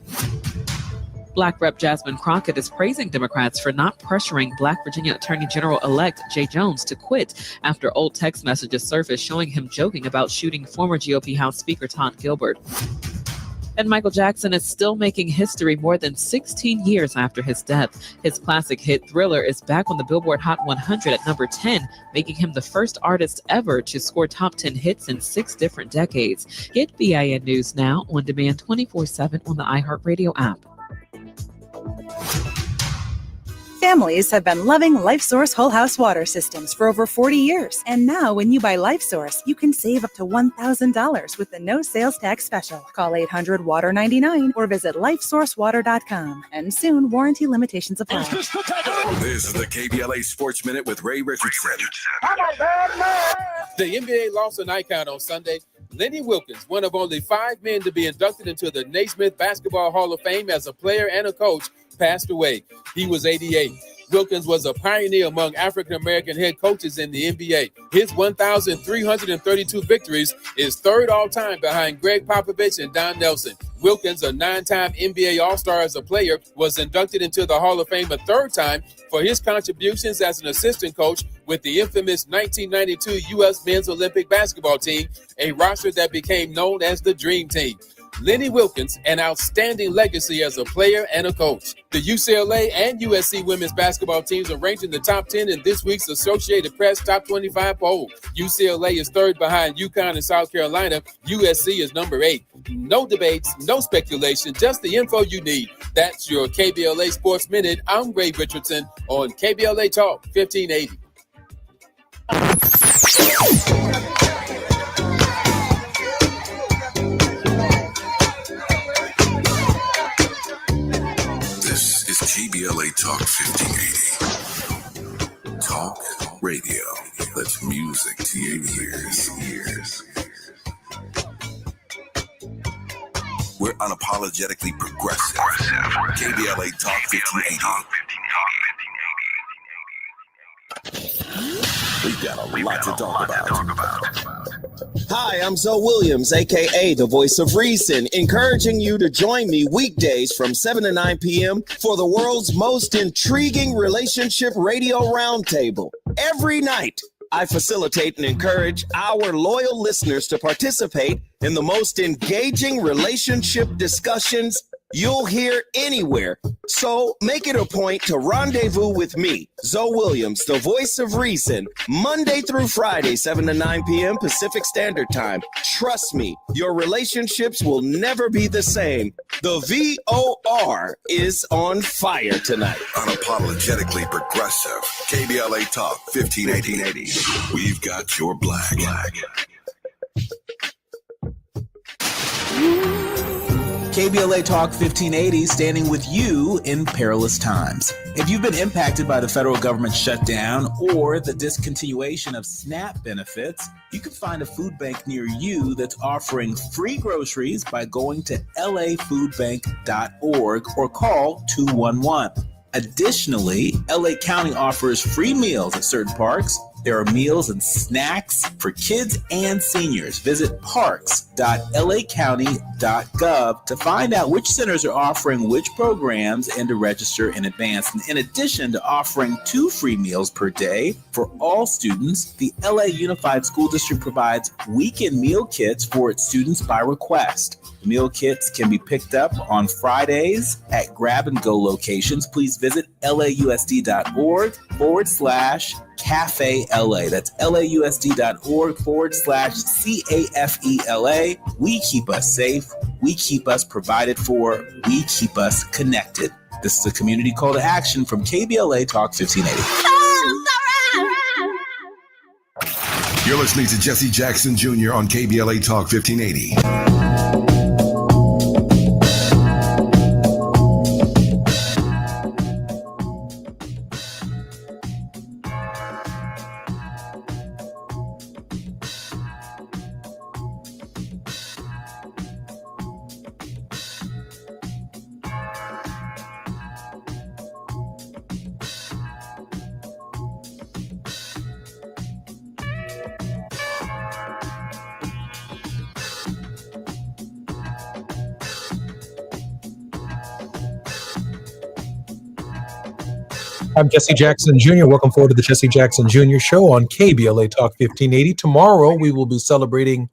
Black Rep. Jasmine Crockett is praising Democrats for not pressuring Black Virginia Attorney General-elect Jay Jones to quit after old text messages surfaced showing him joking about shooting former GOP House Speaker Todd Gilbert. And Michael Jackson is still making history more than 16 years after his death. His classic hit Thriller is back on the Billboard Hot 100 at number 10, making him the first artist ever to score top 10 hits in 6 different decades. Get BIN News Now on demand 24/7 on the iHeartRadio app. Families have been loving LifeSource Whole House Water Systems for over 40 years. And now when you buy LifeSource, you can save up to $1,000 with the no sales tax special. Call 800-WATER-99 or visit lifesourcewater.com. And soon, warranty limitations apply. This is the KBLA Sports Minute with Ray Richardson. The NBA lost an icon on Sunday. Lenny Wilkens, one of only 5 men to be inducted into the Naismith Basketball Hall of Fame as a player and a coach, passed away. He was 88. Wilkens was a pioneer among African-American head coaches in the NBA. His 1,332 victories is third all-time behind Greg Popovich and Don Nelson. Wilkens, a 9-time NBA All-Star as a player, was inducted into the Hall of Fame a 3rd time for his contributions as an assistant coach with the infamous 1992 U.S. Men's Olympic basketball team, a roster that became known as the Dream Team. Lenny Wilkens, an outstanding legacy as a player and a coach. The UCLA and USC women's basketball teams are ranked in the top 10 in this week's Associated Press Top 25 poll. UCLA is 3rd behind UConn and South Carolina. USC is number 8. No debates, no speculation, just the info you need. That's your KBLA Sports Minute. I'm Ray Richardson on KBLA Talk 1580. KBLA Talk 1580. Talk radio. That's music to your ears. We're unapologetically progressive. KBLA Talk 1580. We've got a lot to talk about. Hi, I'm Zoe Williams, a.k.a. the Voice of Reason, encouraging you to join me weekdays from 7 to 9 p.m. for the world's most intriguing relationship radio roundtable. Every night, I facilitate and encourage our loyal listeners to participate in the most engaging relationship discussions you'll hear anywhere. So make it a point to rendezvous with me, Zoe Williams, the Voice of Reason, Monday through Friday, 7 to 9 p.m. Pacific Standard Time. Trust me, your relationships will never be the same. The VOR is on fire tonight. Unapologetically progressive. KBLA Talk 1580. We've got your black. KBLA Talk 1580, standing with you in perilous times. If you've been impacted by the federal government shutdown or the discontinuation of SNAP benefits, you can find a food bank near you that's offering free groceries by going to lafoodbank.org or call 211. Additionally, LA County offers free meals at certain parks. There are meals and snacks for kids and seniors. Visit parks.lacounty.gov to find out which centers are offering which programs and to register in advance. And in addition to offering 2 free meals per day for all students, the LA Unified School District provides weekend meal kits for its students by request. Meal kits can be picked up on Fridays at grab-and-go locations. Please visit lausd.org/Cafe LA. That's lausd.org/CAFELA. We keep us safe. We keep us provided for. We keep us connected. This is a community call to action from KBLA Talk 1580. You're listening to Jesse Jackson Jr. on KBLA Talk 1580. I'm Jesse Jackson Jr. Welcome forward to the Jesse Jackson Jr. Show on KBLA Talk 1580. Tomorrow, we will be celebrating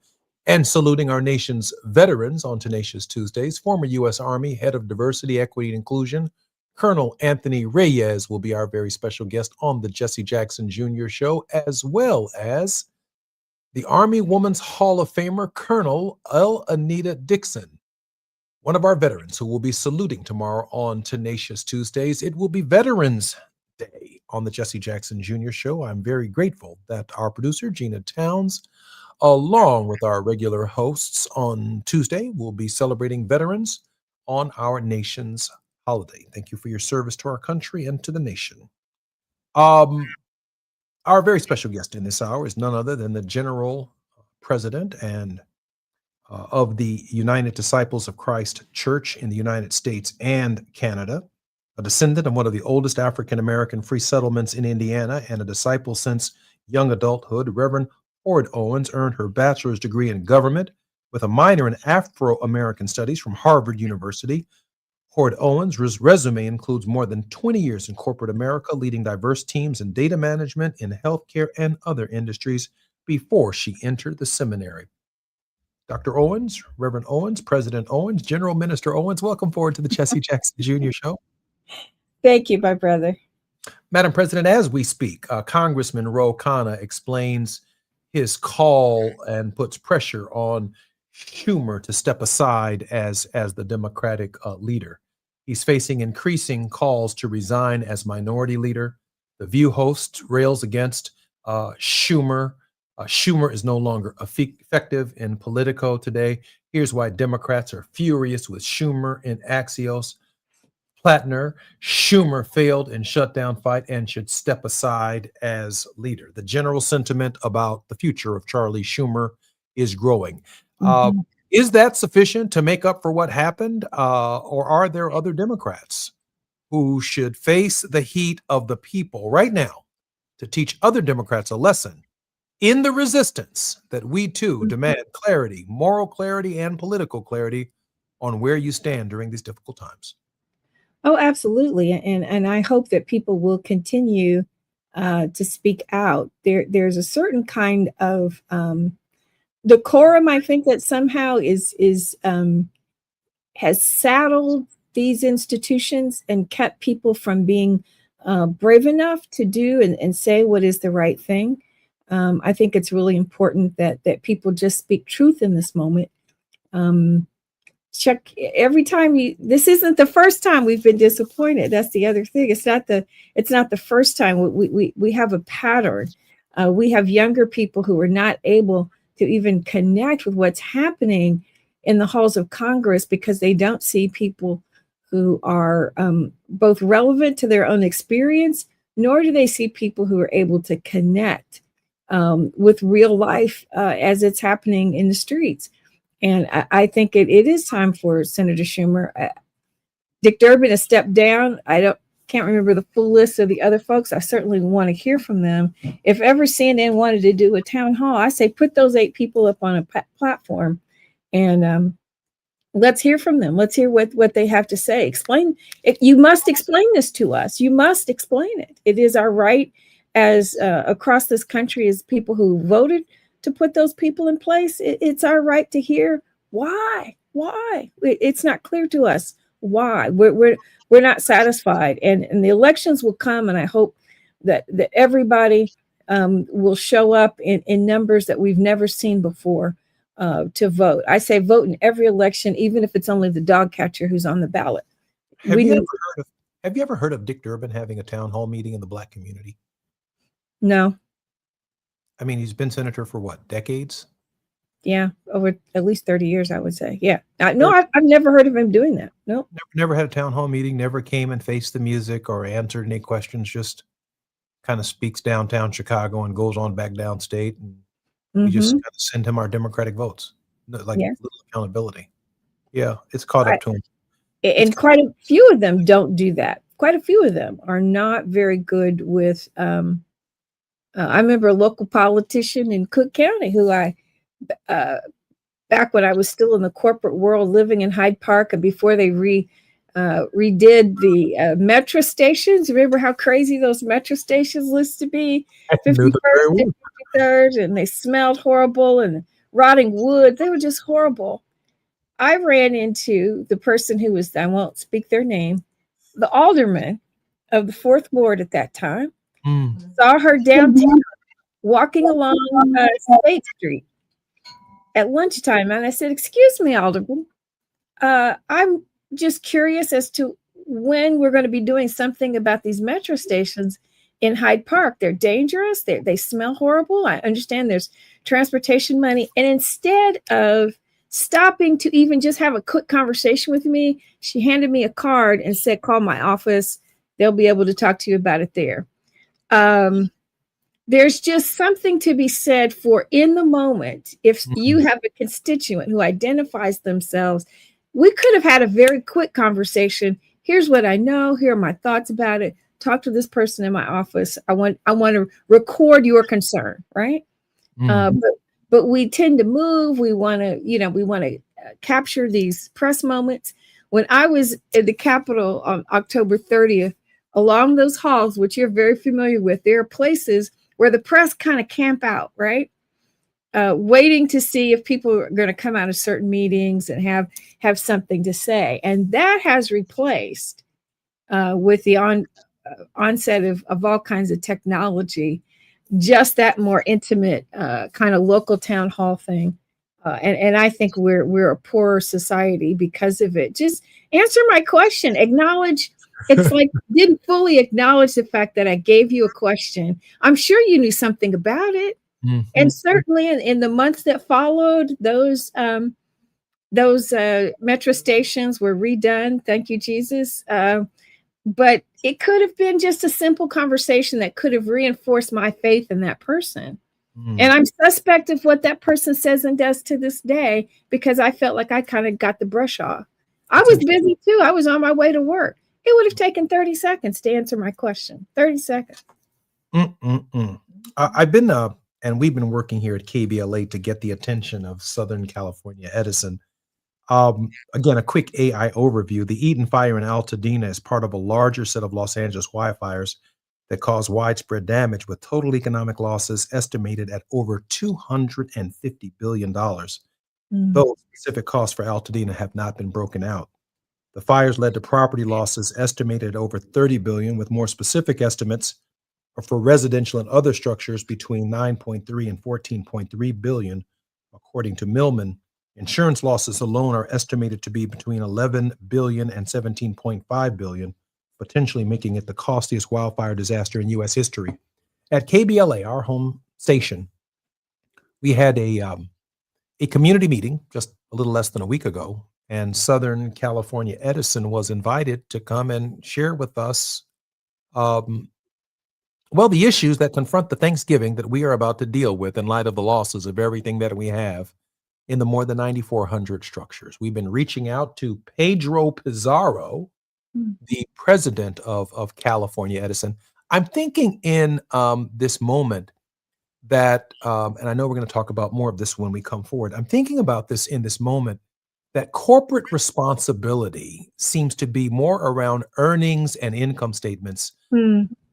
and saluting our nation's veterans on Tenacious Tuesdays. Former U.S. Army Head of Diversity, Equity, and Inclusion, Colonel Anthony Reyes will be our very special guest on the Jesse Jackson Jr. Show, as well as the Army Women's Hall of Famer, Colonel Anita Dixon, one of our veterans who will be saluting tomorrow on Tenacious Tuesdays. It will be Veterans Day on the Jesse Jackson Jr. Show. I'm very grateful that our producer, Gina Towns, along with our regular hosts on Tuesday, will be celebrating veterans on our nation's holiday. Thank you for your service to our country and to the nation. Our very special guest in this hour is none other than the General President and of the United Disciples of Christ Church in the United States and Canada, a descendant of one of the oldest African-American free settlements in Indiana, and a disciple since young adulthood. Reverend Hord Owens earned her bachelor's degree in government with a minor in Afro-American studies from Harvard University. Hord Owens' resume includes more than 20 years in corporate America, leading diverse teams in data management, in healthcare, and other industries before she entered the seminary. Dr. Owens, Reverend Owens, President Owens, General Minister Owens, welcome forward to the Jesse Jackson Jr. Show. Thank you, my brother. Madam President, as we speak, Congressman Ro Khanna explains his call and puts pressure on Schumer to step aside as the Democratic leader. He's facing increasing calls to resign as minority leader. The View host rails against Schumer. Schumer is no longer effective in Politico today. Here's why Democrats are furious with Schumer in Axios. Plattner, Schumer failed in shutdown fight and should step aside as leader. The general sentiment about the future of Charlie Schumer is growing. Is that sufficient to make up for what happened? Or are there other Democrats who should face the heat of the people right now to teach other Democrats a lesson in the resistance that we too demand clarity, moral clarity, and political clarity on where you stand during these difficult times? Oh, absolutely. And I hope that people will continue to speak out. There's a certain kind of decorum, I think, that somehow has saddled these institutions and kept people from being brave enough to do and say what is the right thing. I think it's really important that people just speak truth in this moment. Chuck, every time this isn't the first time we've been disappointed. That's the other thing. It's not the first time. We have a pattern. We have younger people who are not able to even connect with what's happening in the halls of Congress because they don't see people who are both relevant to their own experience, nor do they see people who are able to connect with real life as it's happening in the streets. And I think it is time for Senator Schumer. Dick Durbin has stepped down. Can't remember the full list of the other folks. I certainly want to hear from them. If ever CNN wanted to do a town hall, I say put those 8 people up on a platform and let's hear from them. Let's hear what they have to say. Explain it. You must explain this to us. You must explain it. It is our right as across this country as people who voted to put those people in place. It's our right to hear why. It's not clear to us why. We're not satisfied, and the elections will come, and I hope that everybody will show up in numbers that we've never seen before to vote. I say vote in every election, even if it's only the dog catcher who's on the ballot. Have you ever heard of Dick Durbin having a town hall meeting in the Black community? No. I mean, he's been senator for what, decades? Yeah, over at least 30 years, I would say. Yeah. I've never heard of him doing that. No. Never had a town hall meeting, never came and faced the music or answered any questions, just kind of speaks downtown Chicago and goes on back downstate. And we just kind of send him our Democratic votes, like little accountability. Yeah, it's caught up to him. And quite a few of them don't do that. Quite a few of them are not very good with I remember a local politician in Cook County who back when I was still in the corporate world living in Hyde Park and before they redid the metro stations. Remember how crazy those metro stations used to be? I knew the very 51st and 53rd, and they smelled horrible and rotting wood. They were just horrible. I ran into the person who was, I won't speak their name, the alderman of the 4th Ward at that time. Saw her downtown walking along State Street at lunchtime. And I said, "Excuse me, Alderman, I'm just curious as to when we're going to be doing something about these metro stations in Hyde Park. They're dangerous. They smell horrible. I understand there's transportation money." And instead of stopping to even just have a quick conversation with me, she handed me a card and said, "Call my office. They'll be able to talk to you about it there." There's just something to be said for in the moment. If you have a constituent who identifies themselves, we could have had a very quick conversation. Here's what I know. Here are my thoughts about it. Talk to this person in my office. I want to record your concern, right? But we tend to move. We want to, capture these press moments. When I was at the Capitol on October 30th, along those halls, which you're very familiar with, there are places where the press kind of camp out, right? Waiting to see if people are going to come out of certain meetings and have something to say. And that has replaced, with the onset of all kinds of technology, just that more intimate kind of local town hall thing. And I think we're a poorer society because of it. Just answer my question. Acknowledge. It's like didn't fully acknowledge the fact that I gave you a question. I'm sure you knew something about it. And certainly in the months that followed, those metro stations were redone. Thank you, Jesus. But it could have been just a simple conversation that could have reinforced my faith in that person. And I'm suspect of what that person says and does to this day, because I felt like I kind of got the brush off. I was busy too. I was on my way to work. It would have taken 30 seconds to answer my question. 30 seconds. I've been, and we've been working here at KBLA to get the attention of Southern California Edison. Again, a quick AI overview. The Eden fire in Altadena is part of a larger set of Los Angeles wildfires that caused widespread damage with total economic losses estimated at over $250 billion. Though specific costs for Altadena have not been broken out. The fires led to property losses estimated at over $30 billion, with more specific estimates for residential and other structures between 9.3 and 14.3 billion, according to Millman. Insurance losses alone are estimated to be between 11 billion and 17.5 billion, potentially making it the costliest wildfire disaster in U.S. history. At KBLA, our home station, we had a community meeting just a little less than a week ago, and Southern California Edison was invited to come and share with us, the issues that confront the Thanksgiving that we are about to deal with in light of the losses of everything that we have in the more than 9,400 structures. We've been reaching out to Pedro Pizarro, the president of California Edison. I'm thinking in this moment that, and I know we're going to talk about more of this when we come forward, I'm thinking about this in this moment, that corporate responsibility seems to be more around earnings and income statements,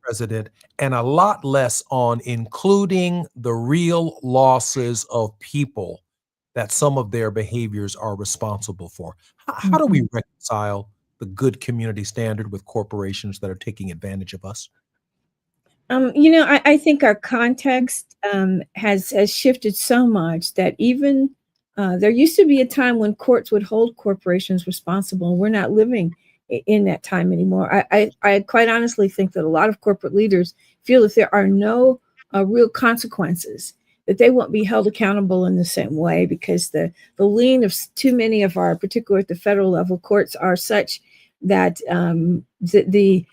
president, and a lot less on including the real losses of people that some of their behaviors are responsible for. How do we reconcile the good community standard with corporations that are taking advantage of us? I think our context has shifted so much that even there used to be a time when courts would hold corporations responsible. We're not living in that time anymore. I quite honestly think that a lot of corporate leaders feel if there are no real consequences, that they won't be held accountable in the same way, because the lean of too many of our, particularly at the federal level, courts are such that the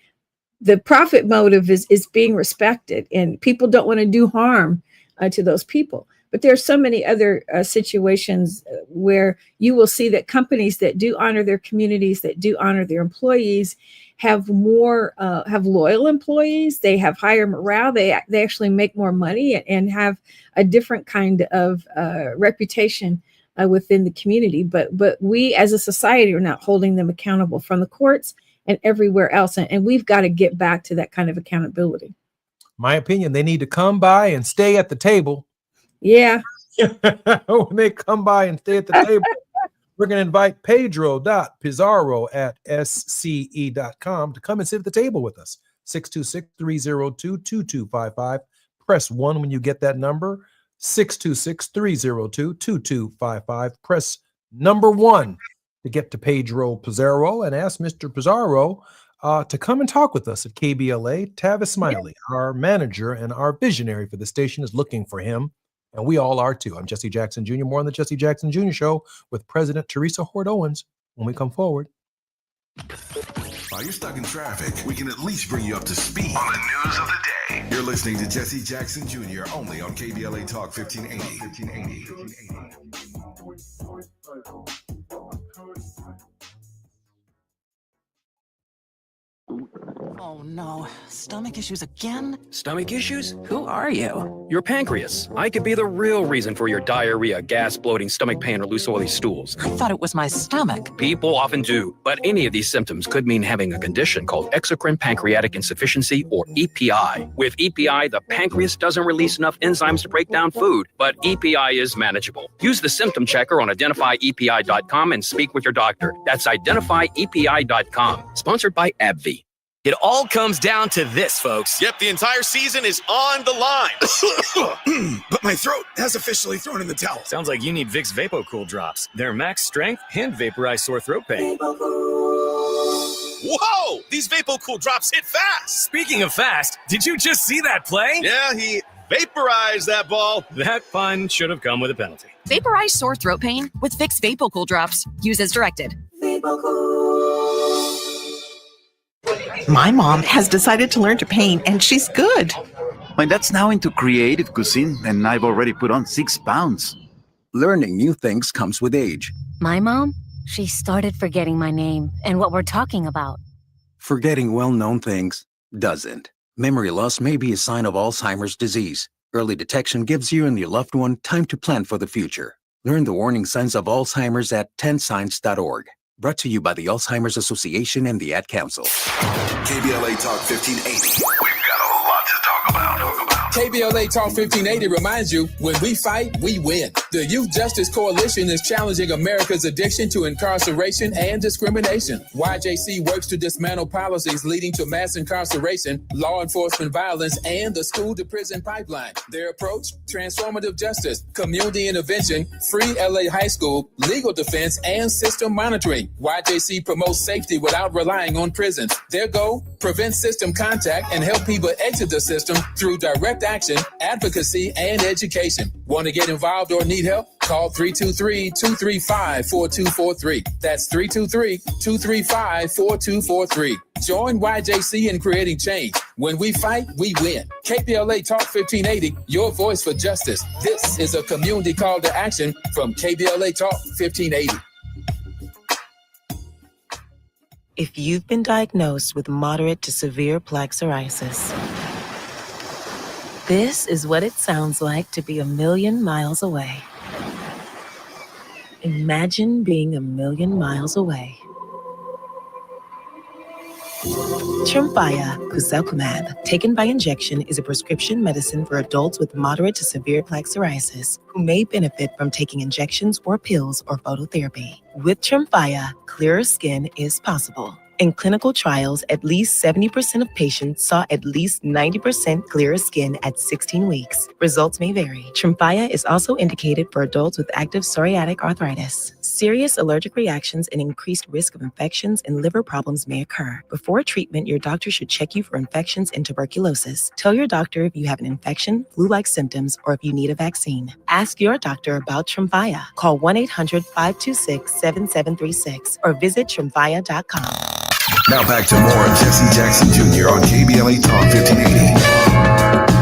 profit motive is being respected, and people don't want to do harm to those people. But there are so many other situations where you will see that companies that do honor their communities, that do honor their employees, have loyal employees. They have higher morale. They actually make more money and have a different kind of reputation within the community. But we as a society are not holding them accountable from the courts and everywhere else. And we've got to get back to that kind of accountability. My opinion, they need to come by and stay at the table. Yeah. When they come by and stay at the table, we're going to invite Pedro.Pizarro@sce.com to come and sit at the table with us. 626-302-2255. Press 1 when you get that number. 626-302-2255. Press number 1 to get to Pedro Pizarro and ask Mr. Pizarro to come and talk with us at KBLA. Tavis Smiley, our manager and our visionary for the station, is looking for him. And we all are too. I'm Jesse Jackson Jr. More on the Jesse Jackson Jr. Show with President Teresa Hort Owens when we come forward. While you're stuck in traffic, we can at least bring you up to speed on the news of the day. You're listening to Jesse Jackson Jr. only on KBLA Talk 1580. Oh no, stomach issues again? Stomach issues? Who are you? Your pancreas. I could be the real reason for your diarrhea, gas, bloating, stomach pain, or loose oily stools. I thought it was my stomach. People often do, but any of these symptoms could mean having a condition called exocrine pancreatic insufficiency, or EPI. With EPI, the pancreas doesn't release enough enzymes to break down food, but EPI is manageable. Use the symptom checker on identifyepi.com and speak with your doctor. That's identifyepi.com. Sponsored by AbbVie. It all comes down to this, folks. Yep, the entire season is on the line. But my throat has officially thrown in the towel. Sounds like you need Vicks VapoCool drops. They're max strength and vaporize sore throat pain. Whoa! These VapoCool drops hit fast. Speaking of fast, did you just see that play? Yeah, he vaporized that ball. That pun should have come with a penalty. Vaporize sore throat pain with Vicks VapoCool drops. Use as directed. My mom has decided to learn to paint, and she's good. My dad's now into creative cuisine, and I've already put on 6 pounds. Learning new things comes with age. My mom, she started forgetting my name and what we're talking about. Forgetting well-known things doesn't. Memory loss may be a sign of Alzheimer's disease. Early detection gives you and your loved one time to plan for the future. Learn the warning signs of Alzheimer's at 10signs.org. Brought to you by the Alzheimer's Association and the Ad Council. KBLA Talk 1580. We've got a lot to talk about. KBLA Talk 1580 reminds you, when we fight, we win. The Youth Justice Coalition is challenging America's addiction to incarceration and discrimination. YJC works to dismantle policies leading to mass incarceration, law enforcement violence, and the school-to-prison pipeline. Their approach? Transformative justice, community intervention, free LA high school, legal defense, and system monitoring. YJC promotes safety without relying on prisons. Their goal? Prevent system contact and help people exit the system through direct action, advocacy, and education. Want to get involved or need help? Call 323-235-4243. That's 323-235-4243. Join YJC in creating change. When we fight, we win. KBLA Talk 1580, your voice for justice. This is a community call to action from KBLA Talk 1580. If you've been diagnosed with moderate to severe plaque psoriasis, this is what it sounds like to be 1,000,000 miles away. Imagine being 1,000,000 miles away. Tremfya Kuselkumab, taken by injection, is a prescription medicine for adults with moderate to severe plaque psoriasis who may benefit from taking injections or pills or phototherapy. With Tremfya, clearer skin is possible. In clinical trials, at least 70% of patients saw at least 90% clearer skin at 16 weeks. Results may vary. Tremfya is also indicated for adults with active psoriatic arthritis. Serious allergic reactions and increased risk of infections and liver problems may occur. Before treatment, your doctor should check you for infections and tuberculosis. Tell your doctor if you have an infection, flu-like symptoms, or if you need a vaccine. Ask your doctor about Tremfya. Call 1-800-526-7736 or visit tremfya.com. Now back to more of Jesse Jackson Jr. on KBLA Talk 1580.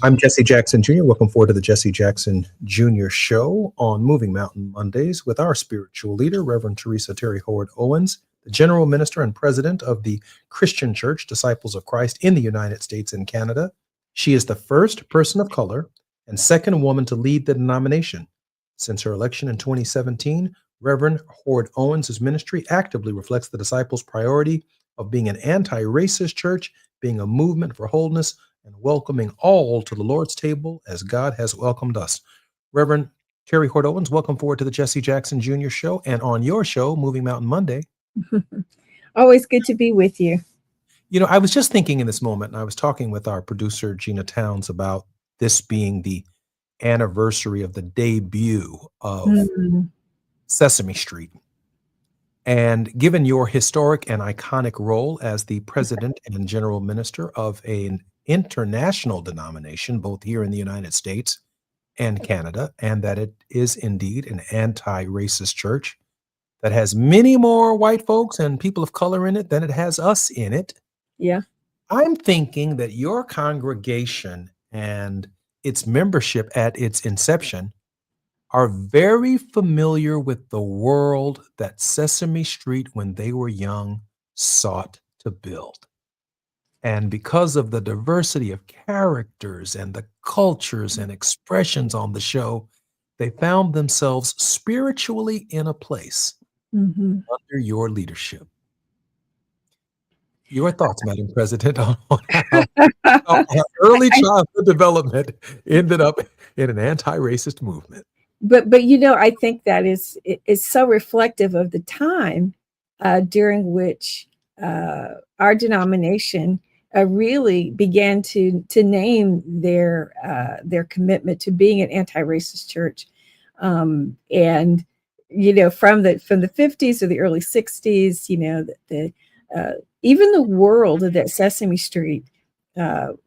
I'm Jesse Jackson Jr. Welcome forward to the Jesse Jackson Jr. Show on Moving Mountain Mondays with our spiritual leader, Reverend Teresa Terry Howard Owens, the General Minister and President of the Christian Church Disciples of Christ in the United States and Canada. She is the first person of color and second woman to lead the denomination. Since her election in 2017, Reverend Howard Owens' ministry actively reflects the disciples' priority of being an anti-racist church, being a movement for wholeness, and welcoming all to the Lord's table as God has welcomed us. Reverend Terry Howard Owens, welcome forward to the Jesse Jackson Jr. Show and on your show, Moving Mountain Monday. Always good to be with you. You know, I was just thinking in this moment, and I was talking with our producer, Gina Towns, about this being the anniversary of the debut of Sesame Street. And given your historic and iconic role as the president and general minister of an international denomination, both here in the United States and Canada, and that it is indeed an anti-racist church that has many more white folks and people of color in it than it has us in it. Yeah. I'm thinking that your congregation and its membership at its inception are very familiar with the world that Sesame Street, when they were young, sought to build. And because of the diversity of characters and the cultures and expressions on the show, they found themselves spiritually in a place under your leadership. Your thoughts, Madam President, on how our early childhood development ended up in an anti-racist movement. But you know, I think that is so reflective of the time during which our denomination really began to name their commitment to being an anti-racist church, and you know, from the 50s or the early 60s, you know, even the world that Sesame Street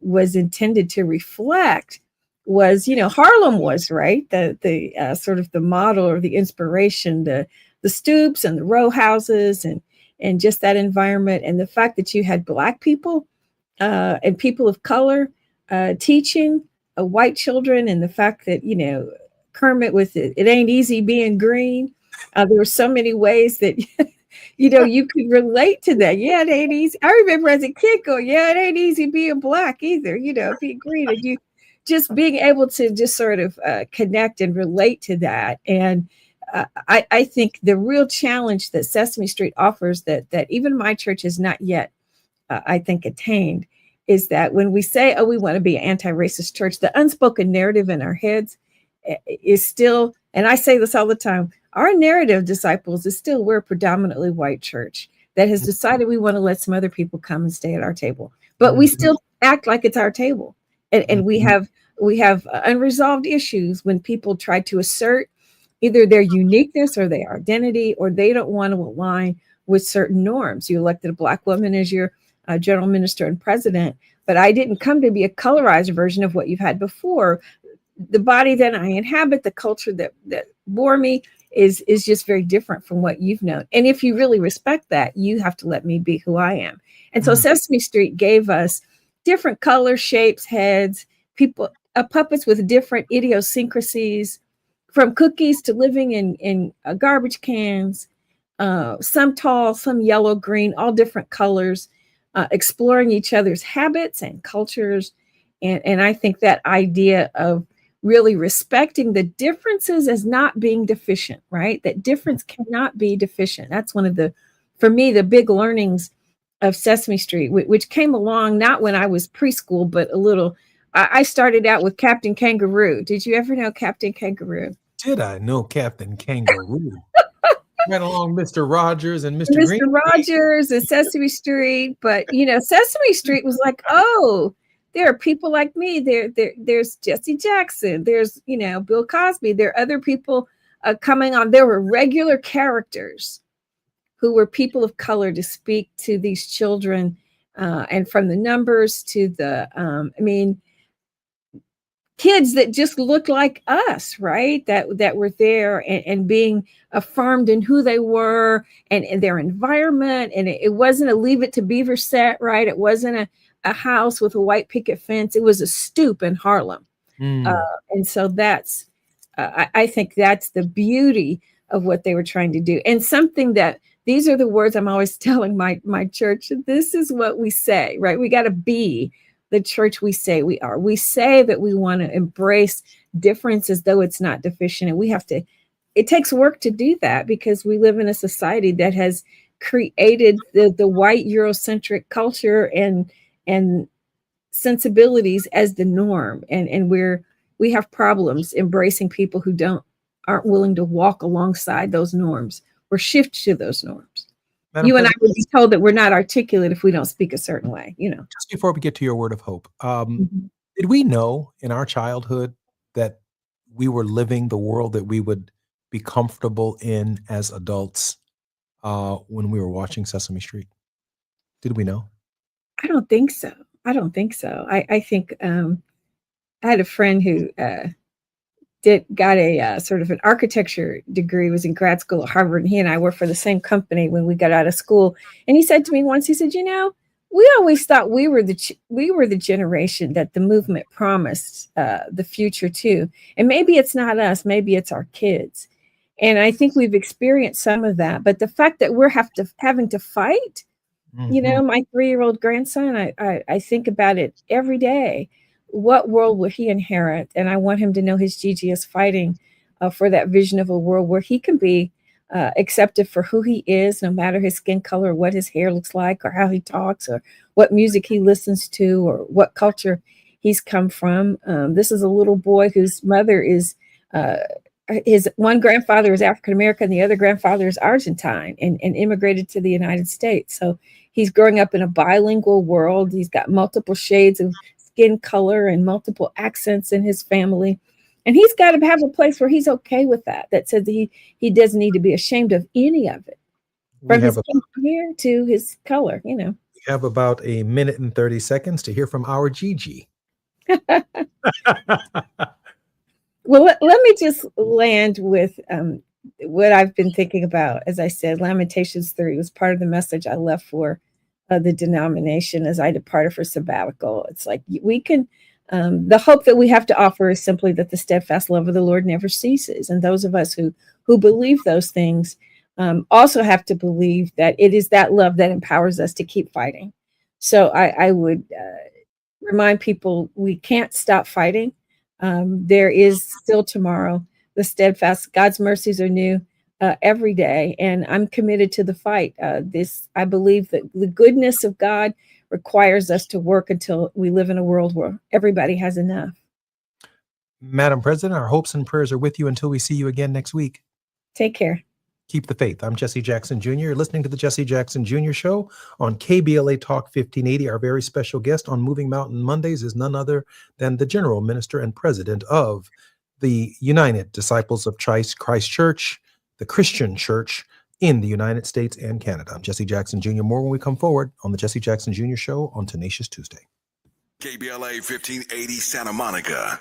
was intended to reflect was, you know, Harlem was, right, the sort of the model or the inspiration, the stoops and the row houses and just that environment, and the fact that you had Black people and people of color teaching white children, and the fact that, you know, Kermit with it ain't easy being green. There were so many ways that you know, you could relate to that. Yeah, it ain't easy. I remember as a kid going, yeah, it ain't easy being Black either, you know, being green, and you just being able to just sort of connect and relate to that. And I think the real challenge that Sesame Street offers that even my church has not yet, I think, attained, is that when we say, oh, we want to be an anti-racist church, the unspoken narrative in our heads is still, and I say this all the time, our narrative, disciples, is still we're a predominantly white church that has decided we want to let some other people come and stay at our table, but we still act like it's our table. And we have unresolved issues when people try to assert either their uniqueness or their identity, or they don't want to align with certain norms. You elected a Black woman as your general minister and president, but I didn't come to be a colorized version of what you've had before. The body that I inhabit, the culture that bore me is just very different from what you've known. And if you really respect that, you have to let me be who I am. And so Sesame Street gave us different colors, shapes, heads, people, puppets with different idiosyncrasies, from cookies to living in garbage cans, some tall, some yellow, green, all different colors, exploring each other's habits and cultures. And I think that idea of really respecting the differences as not being deficient, right? That difference cannot be deficient. That's one of the, for me, the big learnings of Sesame Street, which came along not when I was preschool, but a little. I started out with Captain Kangaroo. Did you ever know Captain Kangaroo? Did I know Captain Kangaroo? Right along Mr. Rogers and Mr. Green. Mr. Rogers and Sesame Street. But, you know, Sesame Street was like, oh, there are people like me. There's Jesse Jackson. There's, you know, Bill Cosby. There are other people coming on. There were regular characters who were people of color to speak to these children. And from the numbers to the, kids that just looked like us, right? That were there and being affirmed in who they were and their environment. And it wasn't a Leave It to Beaver set, right? It wasn't a house with a white picket fence. It was a stoop in Harlem. Mm. And so that's, I think that's the beauty of what they were trying to do. And something that, these are the words I'm always telling my church. This is what we say, right? We got to be the church we say we are. We say that we want to embrace difference as though it's not deficient. And we have to, it takes work to do that because we live in a society that has created the white Eurocentric culture and sensibilities as the norm. And we have problems embracing people who aren't willing to walk alongside those norms or shift to those norms. Madam You and I President, would be told that we're not articulate if we don't speak a certain way, just before we get to your word of hope, Mhm. did we know in our childhood that we were living the world that we would be comfortable in as adults when we were watching Sesame Street? Did we know? I don't think so. I don't think so. I think I had a friend who got a sort of an architecture degree, was in grad school at Harvard, and he and I worked for the same company when we got out of school. And he said to me once, he said, we always thought we were the generation that the movement promised the future to. And maybe it's not us, maybe it's our kids. And I think we've experienced some of that. But the fact that we're having to fight, my 3-year-old grandson, I think about it every day. What world will he inherit? And I want him to know his Gigi is fighting for that vision of a world where he can be accepted for who he is, no matter his skin color, or what his hair looks like, or how he talks, or what music he listens to, or what culture he's come from. This is a little boy whose mother is, his one grandfather is African American, the other grandfather is Argentine, and immigrated to the United States. So he's growing up in a bilingual world. He's got multiple shades of skin color and multiple accents in his family. And he's got to have a place where he's okay with that says that he doesn't need to be ashamed of any of it. From his hair to his color, We have about a minute and 30 seconds to hear from our Gigi. Well, let me just land with what I've been thinking about. As I said, Lamentations 3 was part of the message I left for the denomination as I departed for sabbatical. It's like we can, the hope that we have to offer is simply that the steadfast love of the Lord never ceases. And those of us who believe those things also have to believe that it is that love that empowers us to keep fighting. So I would remind people we can't stop fighting. There is still tomorrow. The steadfast, God's mercies are new every day, and I'm committed to the fight. I believe that the goodness of God requires us to work until we live in a world where everybody has enough. Madam President, our hopes and prayers are with you until we see you again next week. Take care. Keep the faith. I'm Jesse Jackson Jr. You're listening to the Jesse Jackson Jr. Show on KBLA Talk 1580. Our very special guest on Moving Mountain Mondays is none other than the General Minister and President of the United Disciples of Christ Church, the Christian church in the United States and Canada. I'm Jesse Jackson Jr. More when we come forward on the Jesse Jackson Jr. Show on Tenacious Tuesday. KBLA 1580 Santa Monica.